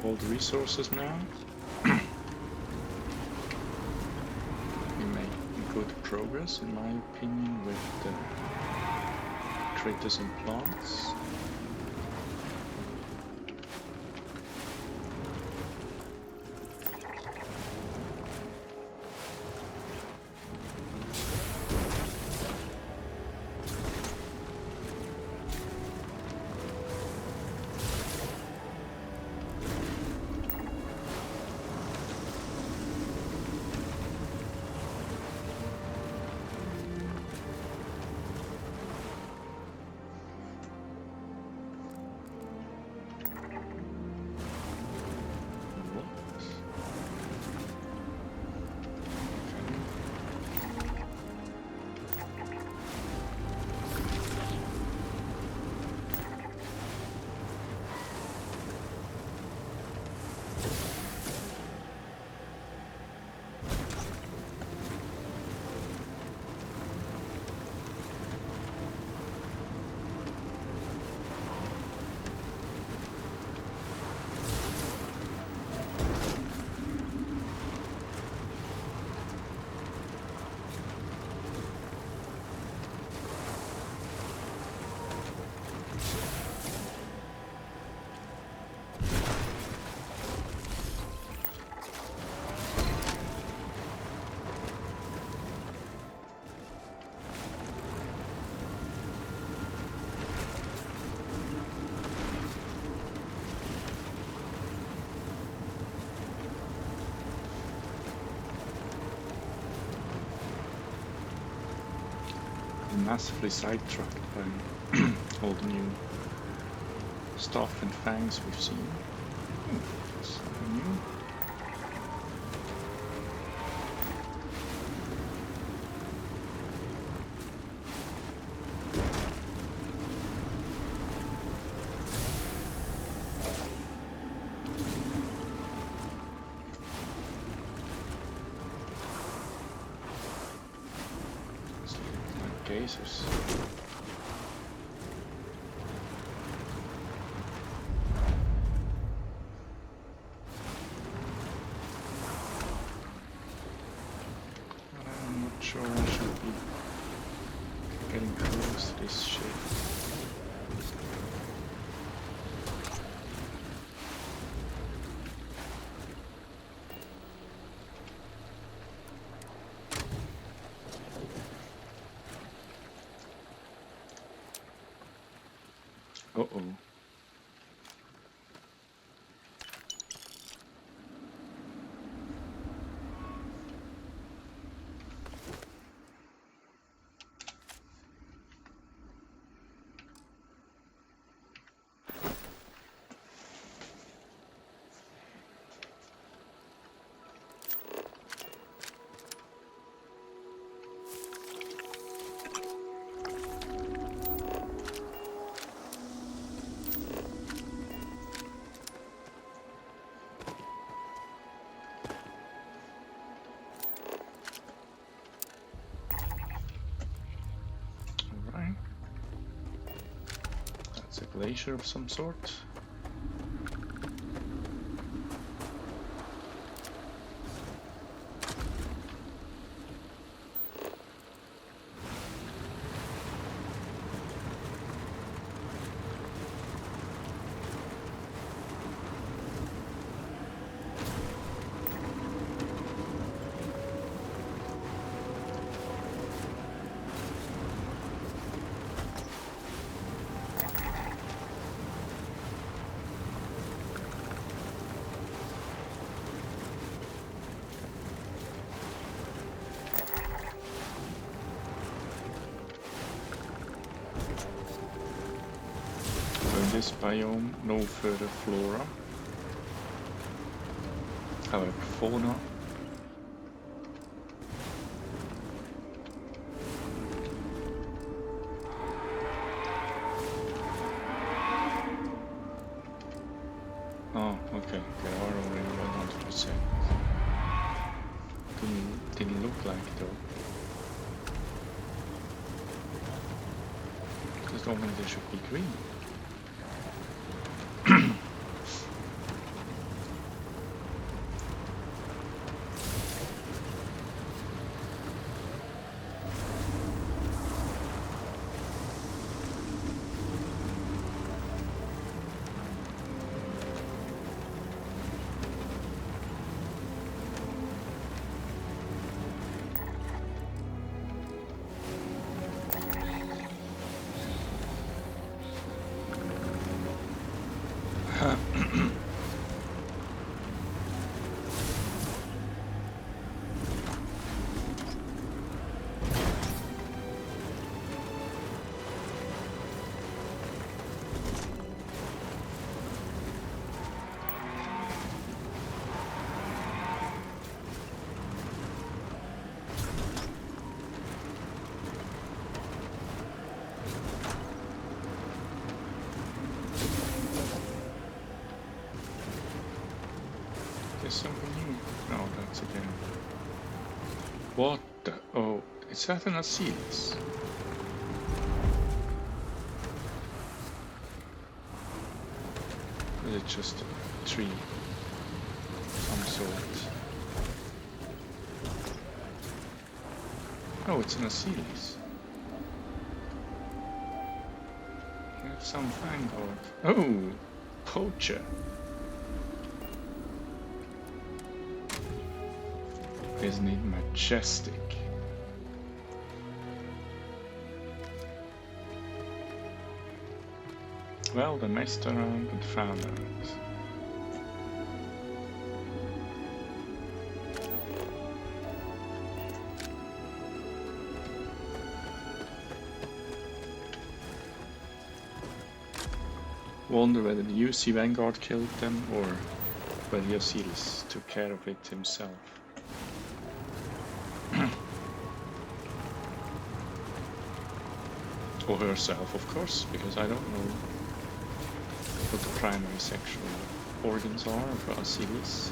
All the resources now. We make good progress, in my opinion, with the critters and plants. massively sidetracked by all the new stuff and fangs we've seen. Something new. Jesus. I'm not sure I should be getting close to this ship. Uh-oh. That's a glacier of some sort. In this biome, no further flora. However, fauna. Oh, okay, there are already 100%. Didn't look like it though. Because normally they should be green. There's something new. No, that's again. What the? Oh, is that an Asilis? Or is it just a tree of some sort? Oh, it's an Asilis. We have some Vanguard. Oh, poacher. Isn't it majestic? Well, they messed around and found out. wonder whether the UC Vanguard killed them or whether Yoshiris took care of it himself. Or herself, of course, because I don't know what the primary sexual organs are of Yoshiris.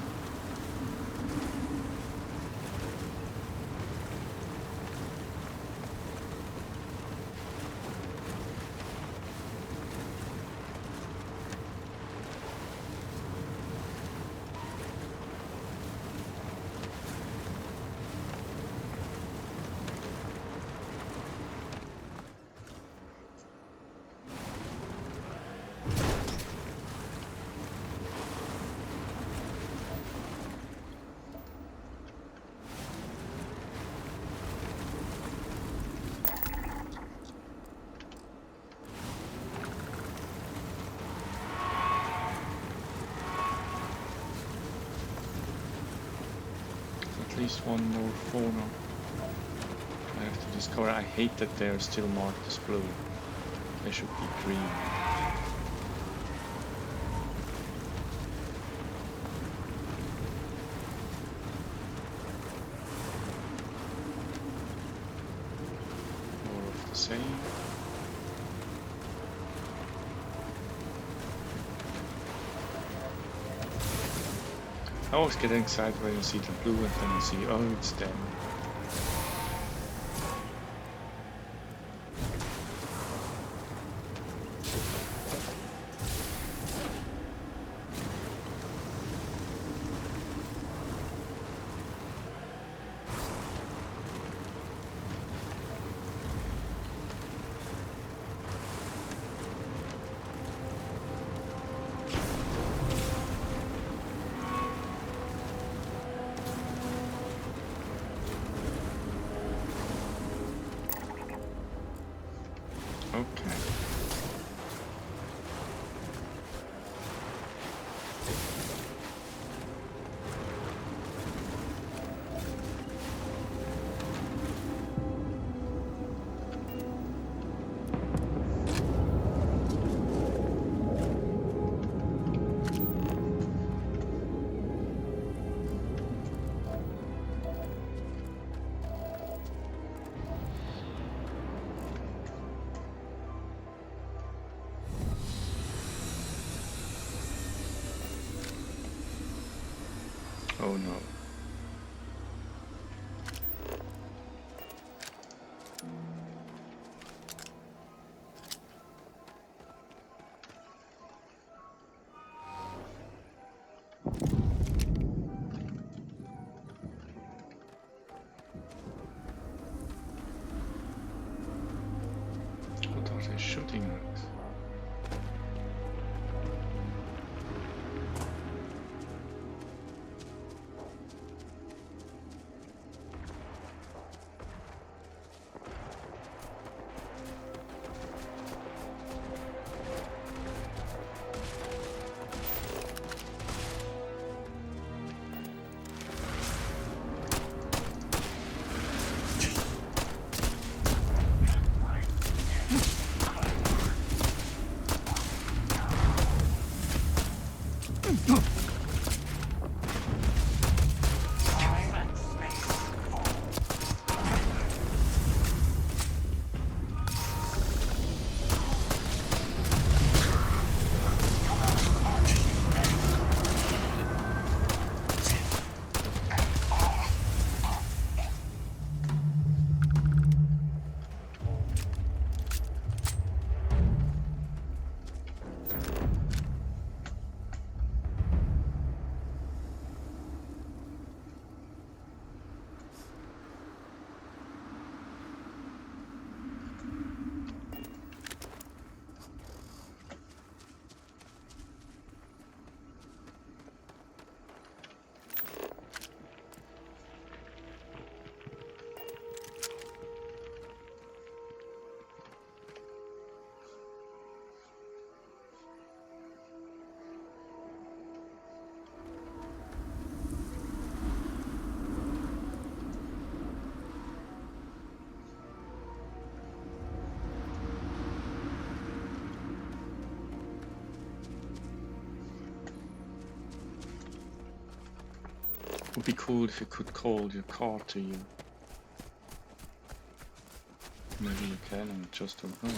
At least one more fauna I have to discover. I hate that they're still marked as blue. They should be green. More of the same. I always get excited when you see the blue and then you see, oh, it's them. Okay. Oh no. What are they shooting at? Would be cool if you could call your car to you. Maybe you can and just don't know.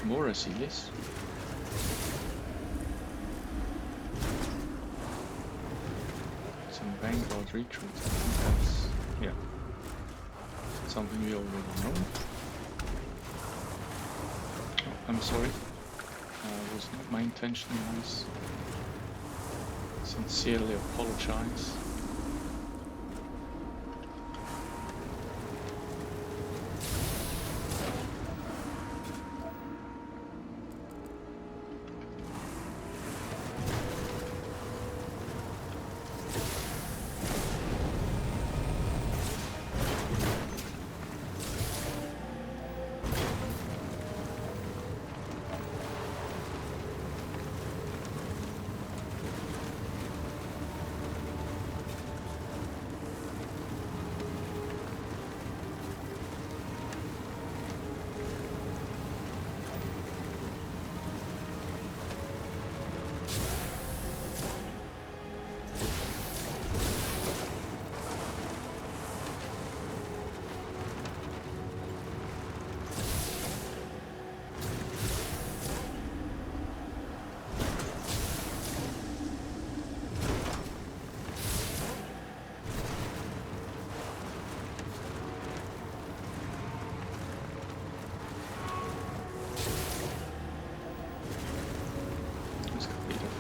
More Asilis. Some Vanguard recruits. That's, yeah, something we already know. Oh, I'm sorry. It was not my intention. I sincerely apologize.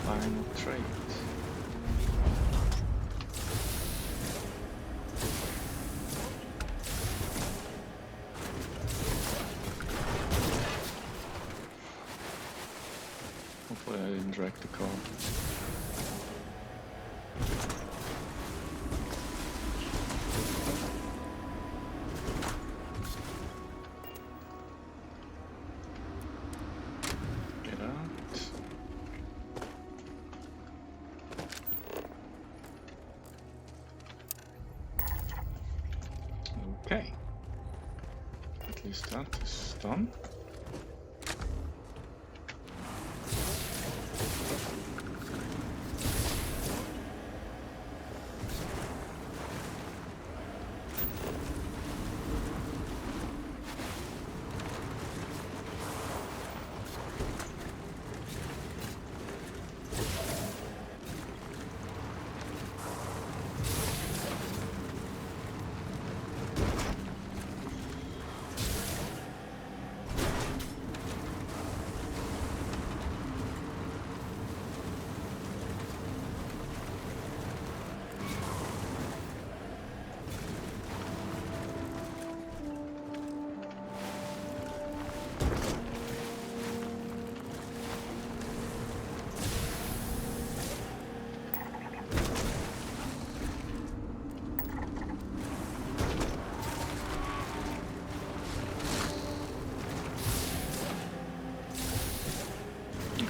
Final trait. Hopefully I didn't wreck the car. Okay, at least that is done.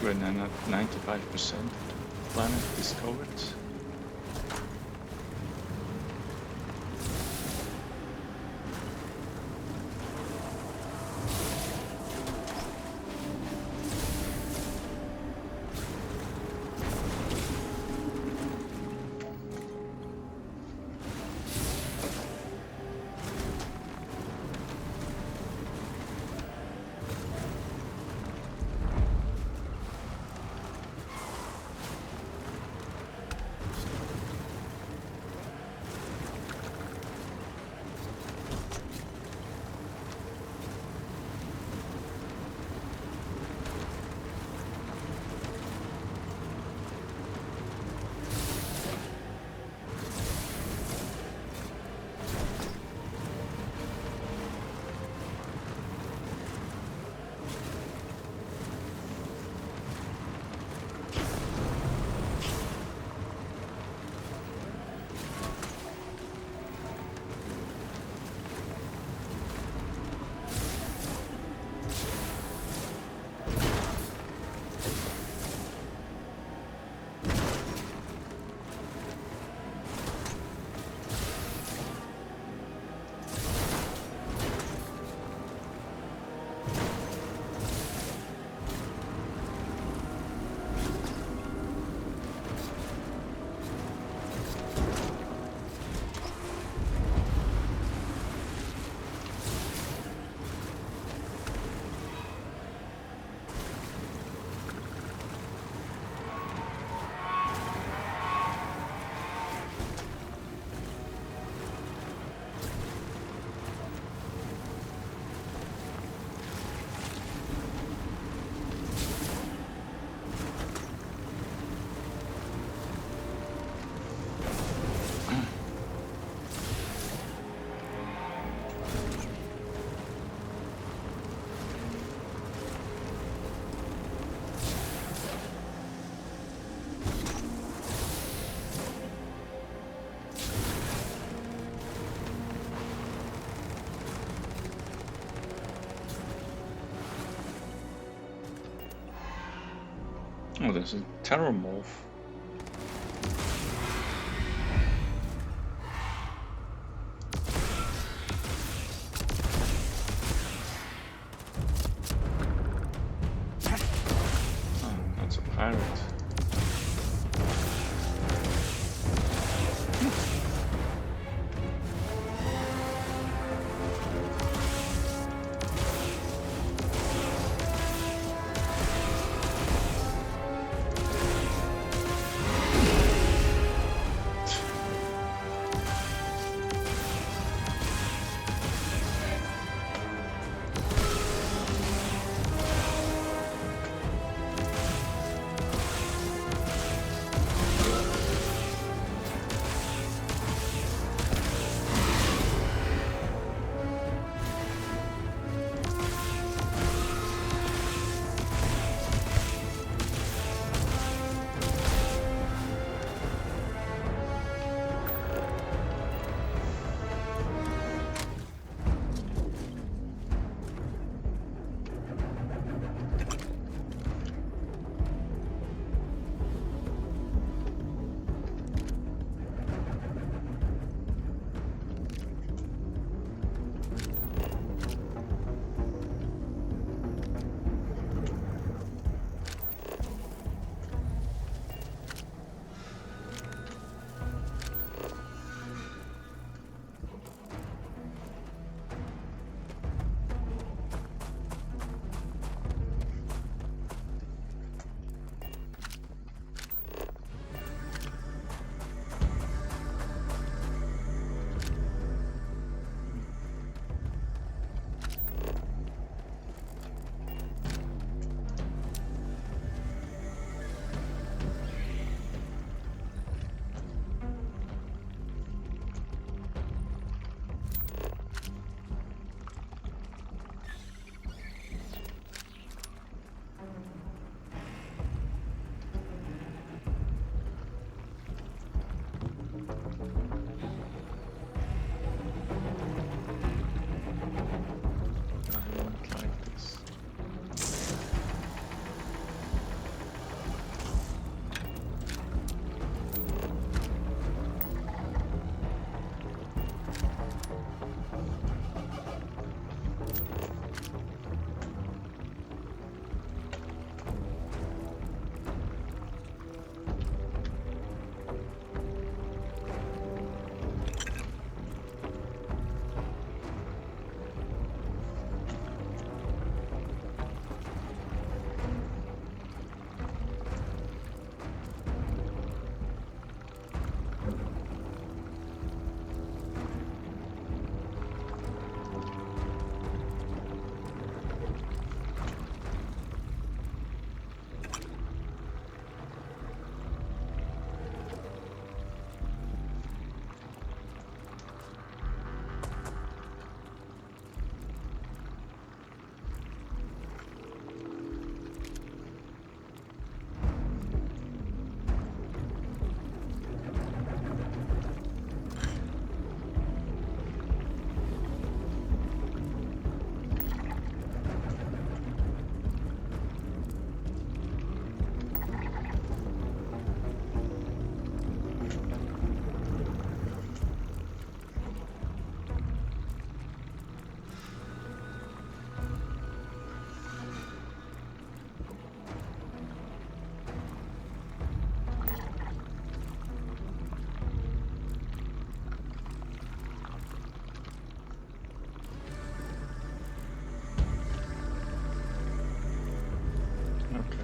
We're now at 95% planet discovered. Oh, there's a Terramorph. Oh, that's a pirate.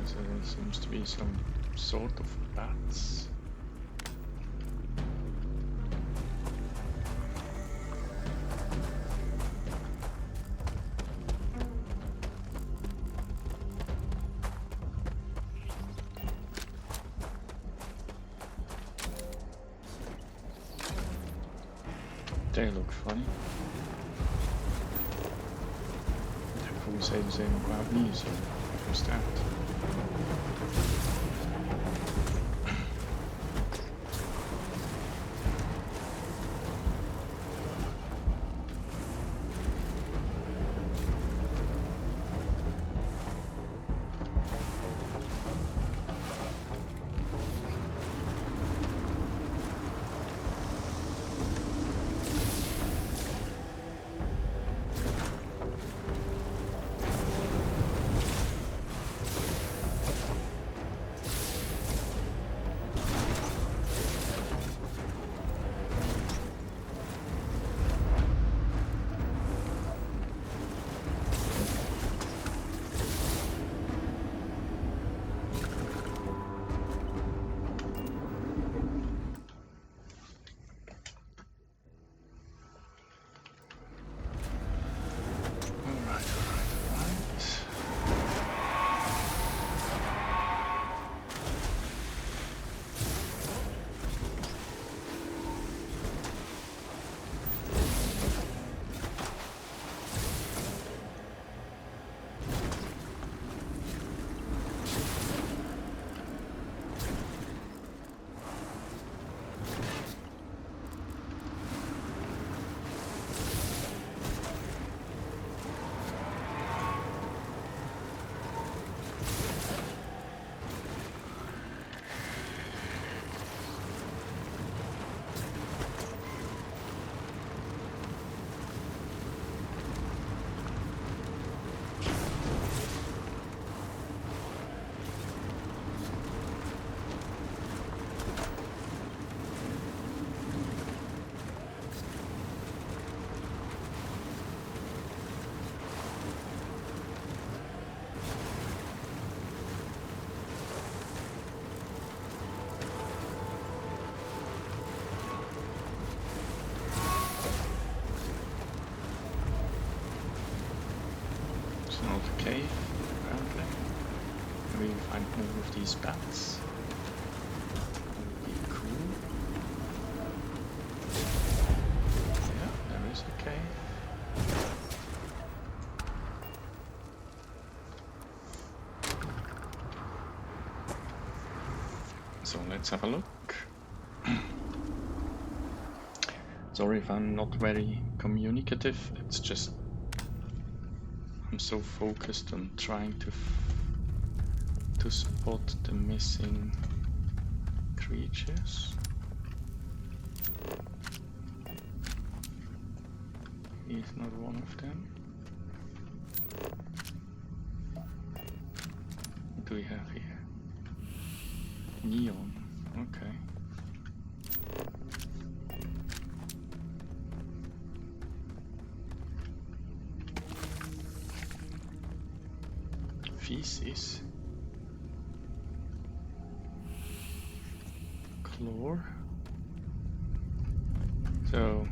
So there seems to be some sort of bats. They look funny. Daarvoor zeiden ze helemaal niet zo verstaat. Cave, apparently. Maybe we find more of these bats. That would be cool. Yeah, there is a cave. So let's have a look. Sorry if I'm not very communicative, it's just I'm so focused on trying to spot the missing creatures. He's not one of them. What do we have here? Neon. Okay. Feces. Chlor. So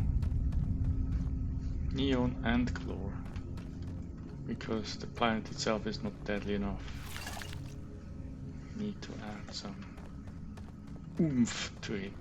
neon and chlor, because the planet itself is not deadly enough. Need to add some oomph to it.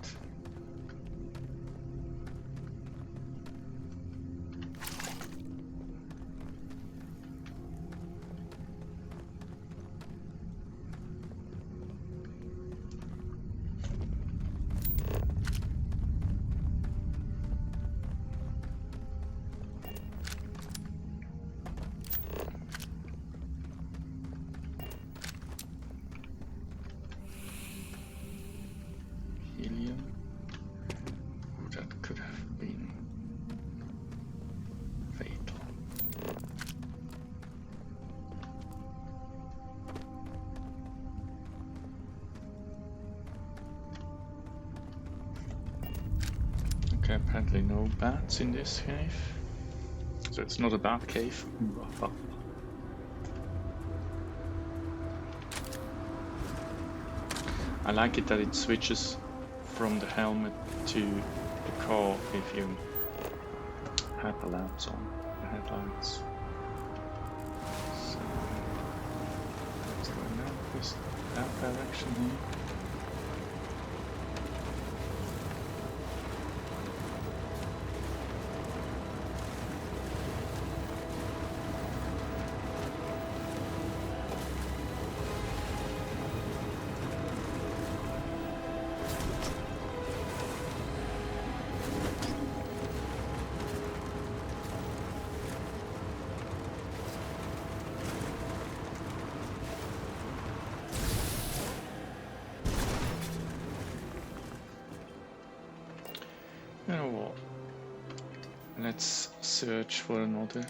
Helium. Oh, that could have been fatal. Okay, apparently no bats in this cave. So it's not a bat cave. I like it that it switches from the helmet to the car if you have the lamps on, the headlights. So let's go now that direction here. You know what? Let's search for another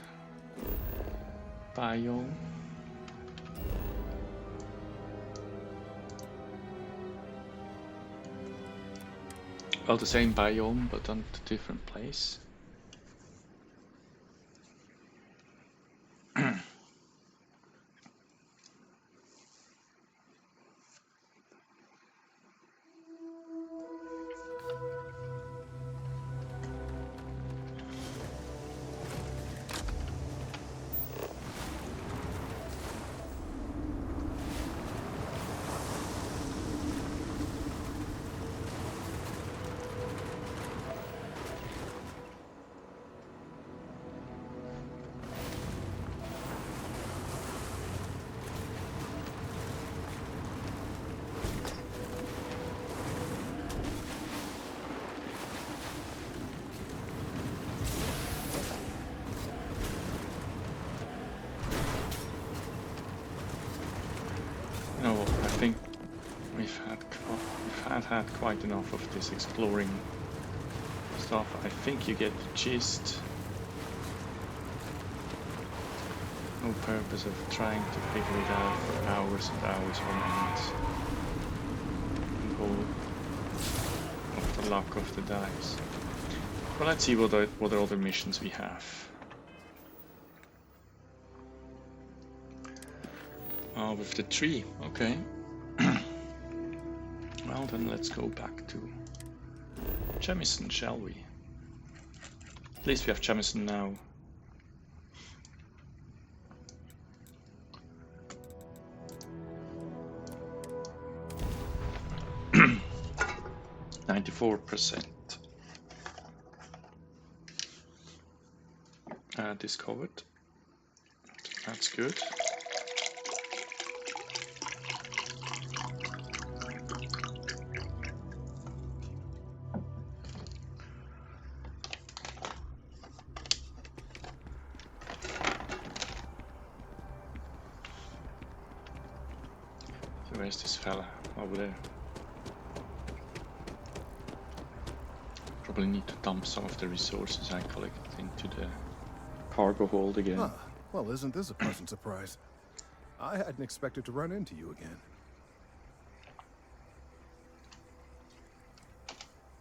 biome. Well, the same biome, but on a different place. No, I think we've had quite enough of this exploring stuff. I think you get the gist. No purpose of trying to figure it out for hours and hours on end. And go off the luck of the dice. Well, let's see what other missions we have. With the tree, okay. Well, then let's go back to Jemison, shall we? At least we have Jemison now. %. Discovered. That's good. Where's this fella? Over there. Probably need to dump some of the resources I collected into the cargo hold again. Ah, well, isn't this a pleasant surprise? I hadn't expected to run into you again.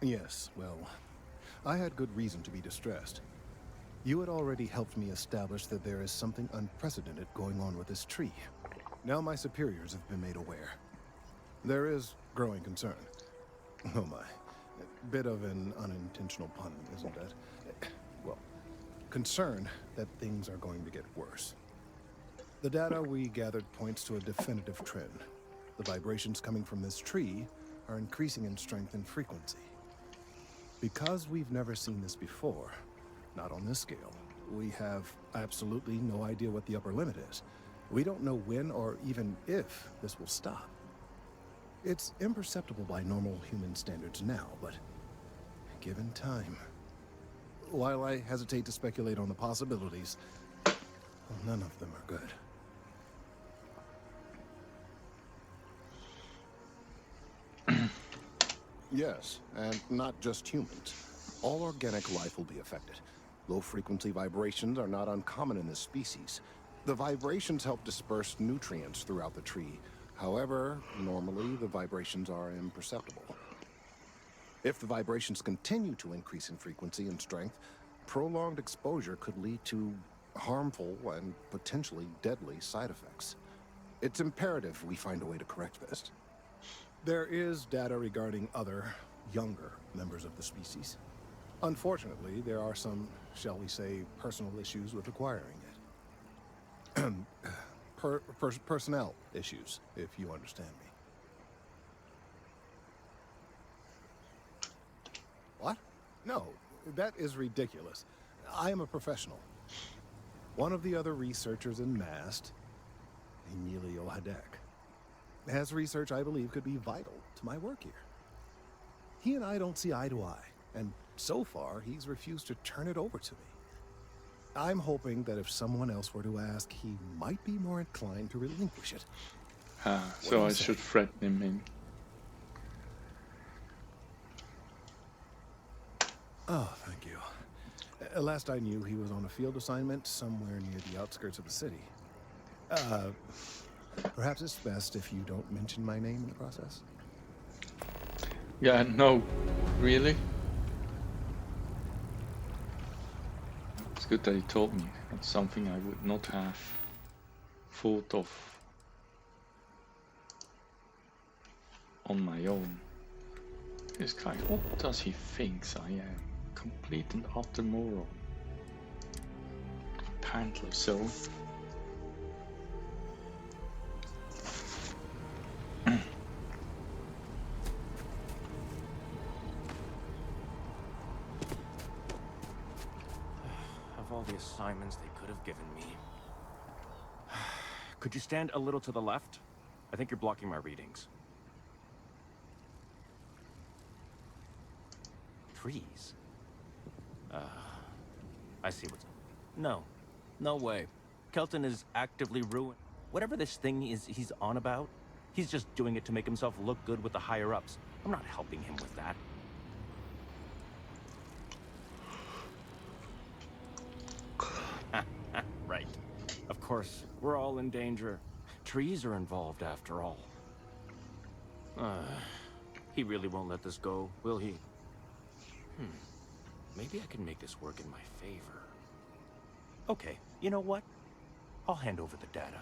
Yes, well, I had good reason to be distressed. You had already helped me establish that there is something unprecedented going on with this tree. Now my superiors have been made aware. There is growing concern. Oh my. A bit of an unintentional pun, isn't it? Well, concern that things are going to get worse. The data we gathered points to a definitive trend. The vibrations coming from this tree are increasing in strength and frequency. Because we've never seen this before, not on this scale, we have absolutely no idea what the upper limit is. We don't know when or even if this will stop. It's imperceptible by normal human standards now, but given time. While I hesitate to speculate on the possibilities, well, none of them are good. Yes, and not just humans. All organic life will be affected. Low-frequency vibrations are not uncommon in this species. The vibrations help disperse nutrients throughout the tree. However, normally the vibrations are imperceptible. If the vibrations continue to increase in frequency and strength, prolonged exposure could lead to harmful and potentially deadly side effects. It's imperative we find a way to correct this. There is data regarding other, younger members of the species. Unfortunately, there are some, shall we say, personal issues with acquiring it. Personnel issues, if you understand me. What? No, that is ridiculous. I am a professional. One of the other researchers in MAST, Emilio Hadek, has research I believe could be vital to my work here. He and I don't see eye to eye, and so far he's refused to turn it over to me. I'm hoping that if someone else were to ask, he might be more inclined to relinquish it. So I should threaten him in. Oh, thank you. Last I knew, he was on a field assignment somewhere near the outskirts of the city. Perhaps it's best if you don't mention my name in the process? Yeah, no, really? It's good that he told me. That's something I would not have thought of on my own. This guy, what does he think I am? Complete and utter moron. Apparently so. Of all the assignments they could have given me. Could you stand a little to the left? I think you're blocking my readings. Trees? I see what's... No. No way. Kelton is actively ruining... Whatever this thing is he's on about, he's just doing it to make himself look good with the higher-ups. I'm not helping him with that. Right. Of course, we're all in danger. Trees are involved after all. He really won't let this go, will he? Maybe I can make this work in my favor. Okay, you know what? I'll hand over the data.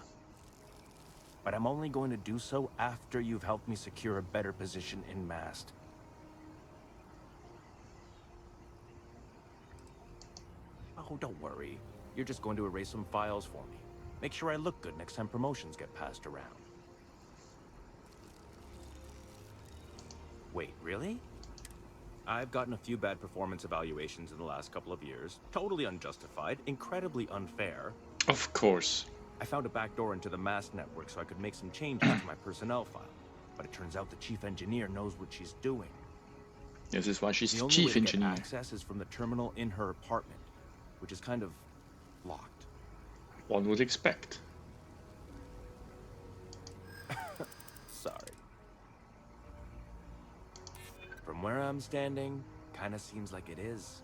But I'm only going to do so after you've helped me secure a better position in MAST. Oh, don't worry. You're just going to erase some files for me. Make sure I look good next time promotions get passed around. Wait, really? I've gotten a few bad performance evaluations in the last couple of years. Totally unjustified, incredibly unfair. Of course. I found a backdoor into the MAST network so I could make some changes to my personnel file. But it turns out the chief engineer knows what she's doing. This is why she's the only chief way to engineer. Get access is from the terminal in her apartment, which is kind of locked. One would expect. Sorry. From where I'm standing, kinda seems like it is.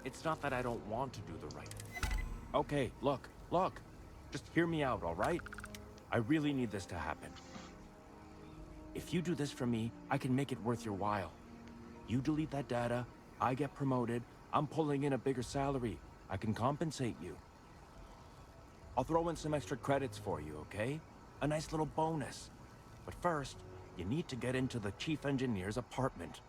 It's not that I don't want to do the right thing. Okay, look. Just hear me out, alright? I really need this to happen. If you do this for me, I can make it worth your while. You delete that data, I get promoted, I'm pulling in a bigger salary. I can compensate you. I'll throw in some extra credits for you, okay? A nice little bonus. But first, you need to get into the chief engineer's apartment.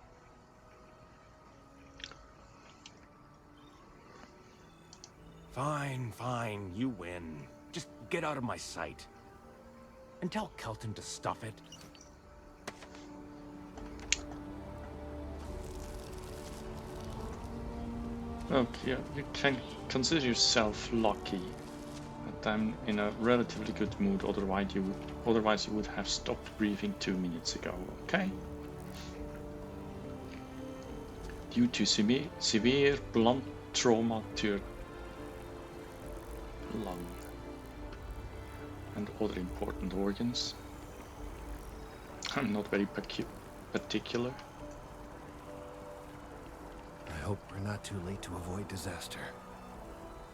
Fine, you win. Just get out of my sight. And tell Kelton to stuff it. Okay, you can consider yourself lucky that I'm in a relatively good mood, otherwise you would have stopped breathing 2 minutes ago, okay? Due to severe blunt trauma to your lung and other important organs. I'm not very particular. I hope we're not too late to avoid disaster.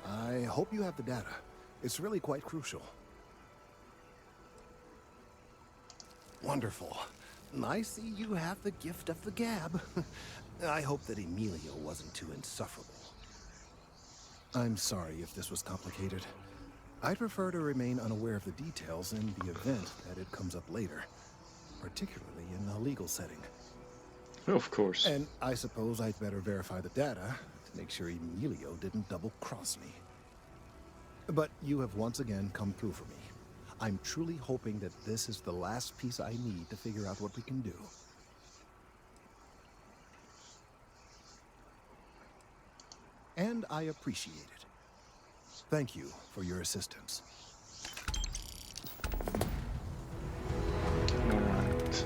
I hope you have the data. It's really quite crucial. Wonderful. I see you have the gift of the gab. I hope that Emilio wasn't too insufferable. I'm sorry if this was complicated. I'd prefer to remain unaware of the details in the event that it comes up later, particularly in a legal setting. Of course. And I suppose I'd better verify the data to make sure Emilio didn't double-cross me. But you have once again come through for me. I'm truly hoping that this is the last piece I need to figure out what we can do. And I appreciate it. Thank you for your assistance. Alright.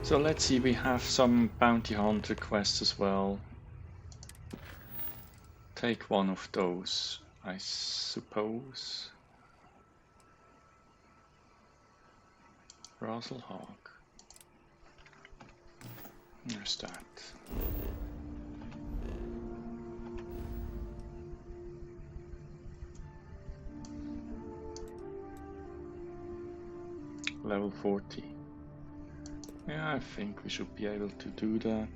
So let's see, we have some bounty hunter quests as well. Take one of those, I suppose. Razelhawk. There's that. Level 40. Yeah, I think we should be able to do that.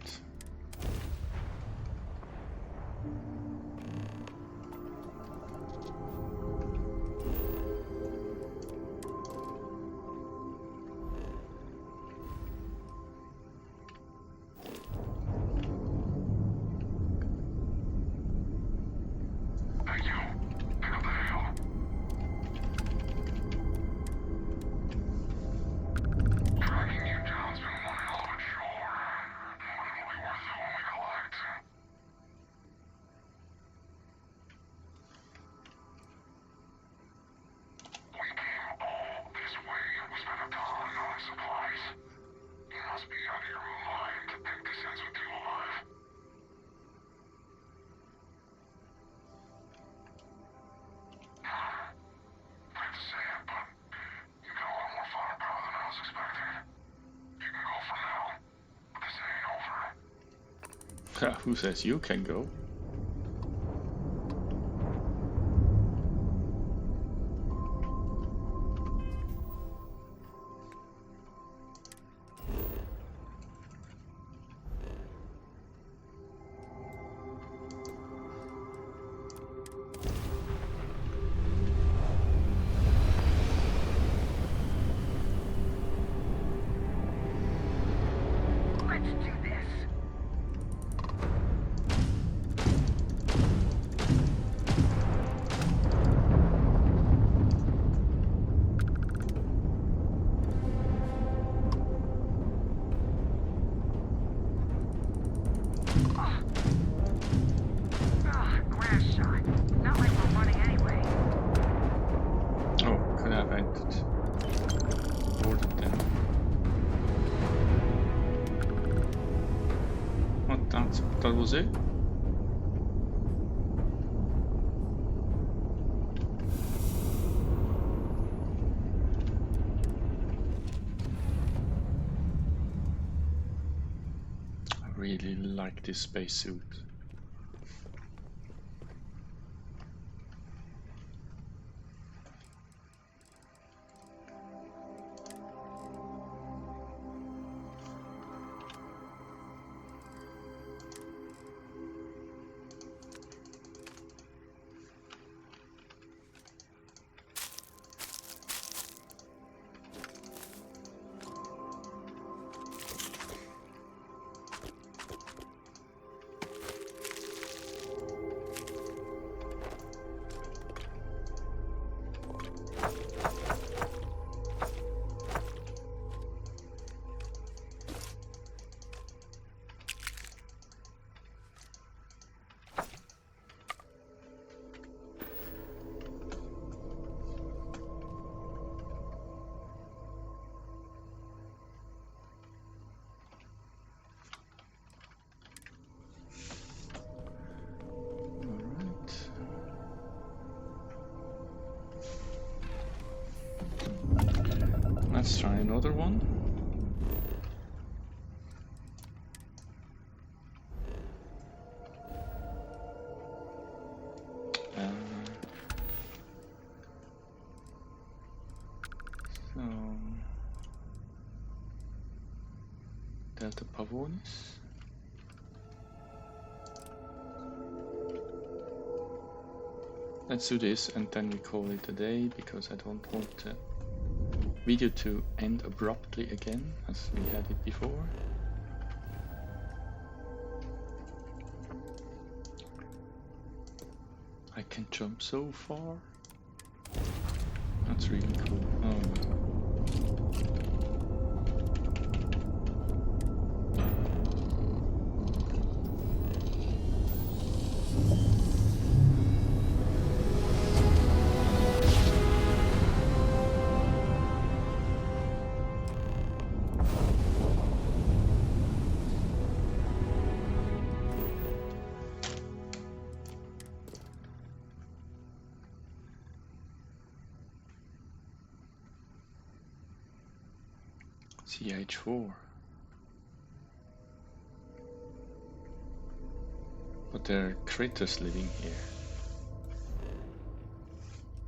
Who says you can go? That was it? I really like this spacesuit. Let's try another one. So Delta Pavonis. let's do this and then we call it a day, because I don't want the video to end abruptly again as we had it before. I can jump so far. That's really cool. Oh. CH4. But there are critters living here.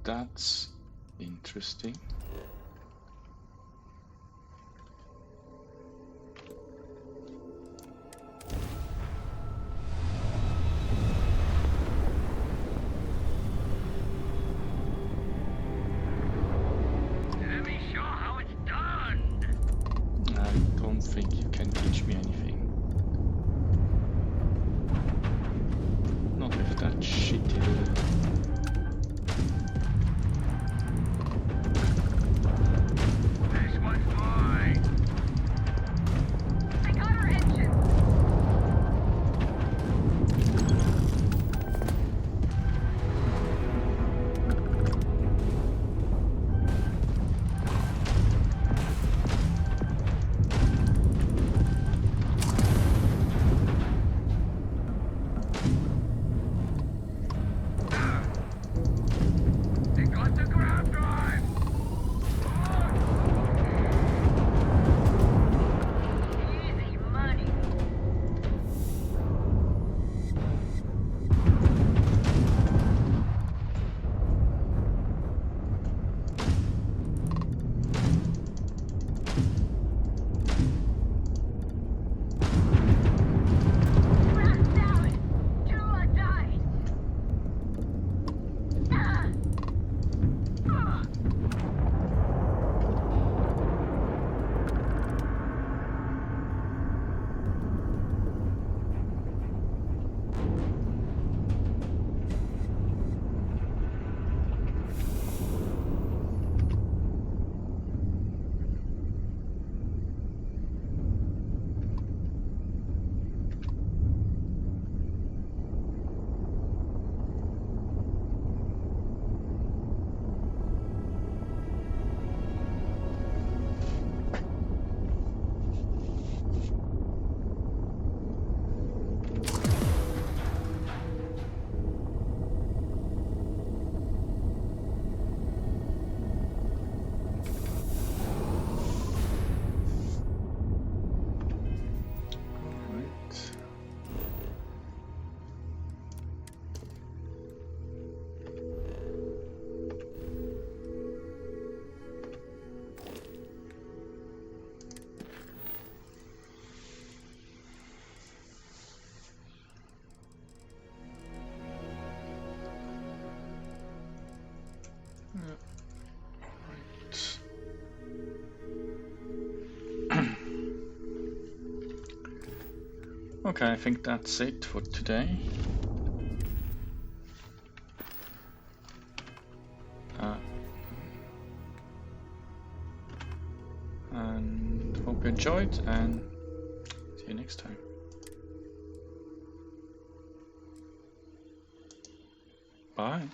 That's interesting. Think you can teach me anything. Not with that shitty little... This one's mine. I got her engine. Okay, I think that's it for today. And hope you enjoyed, and see you next time. Bye.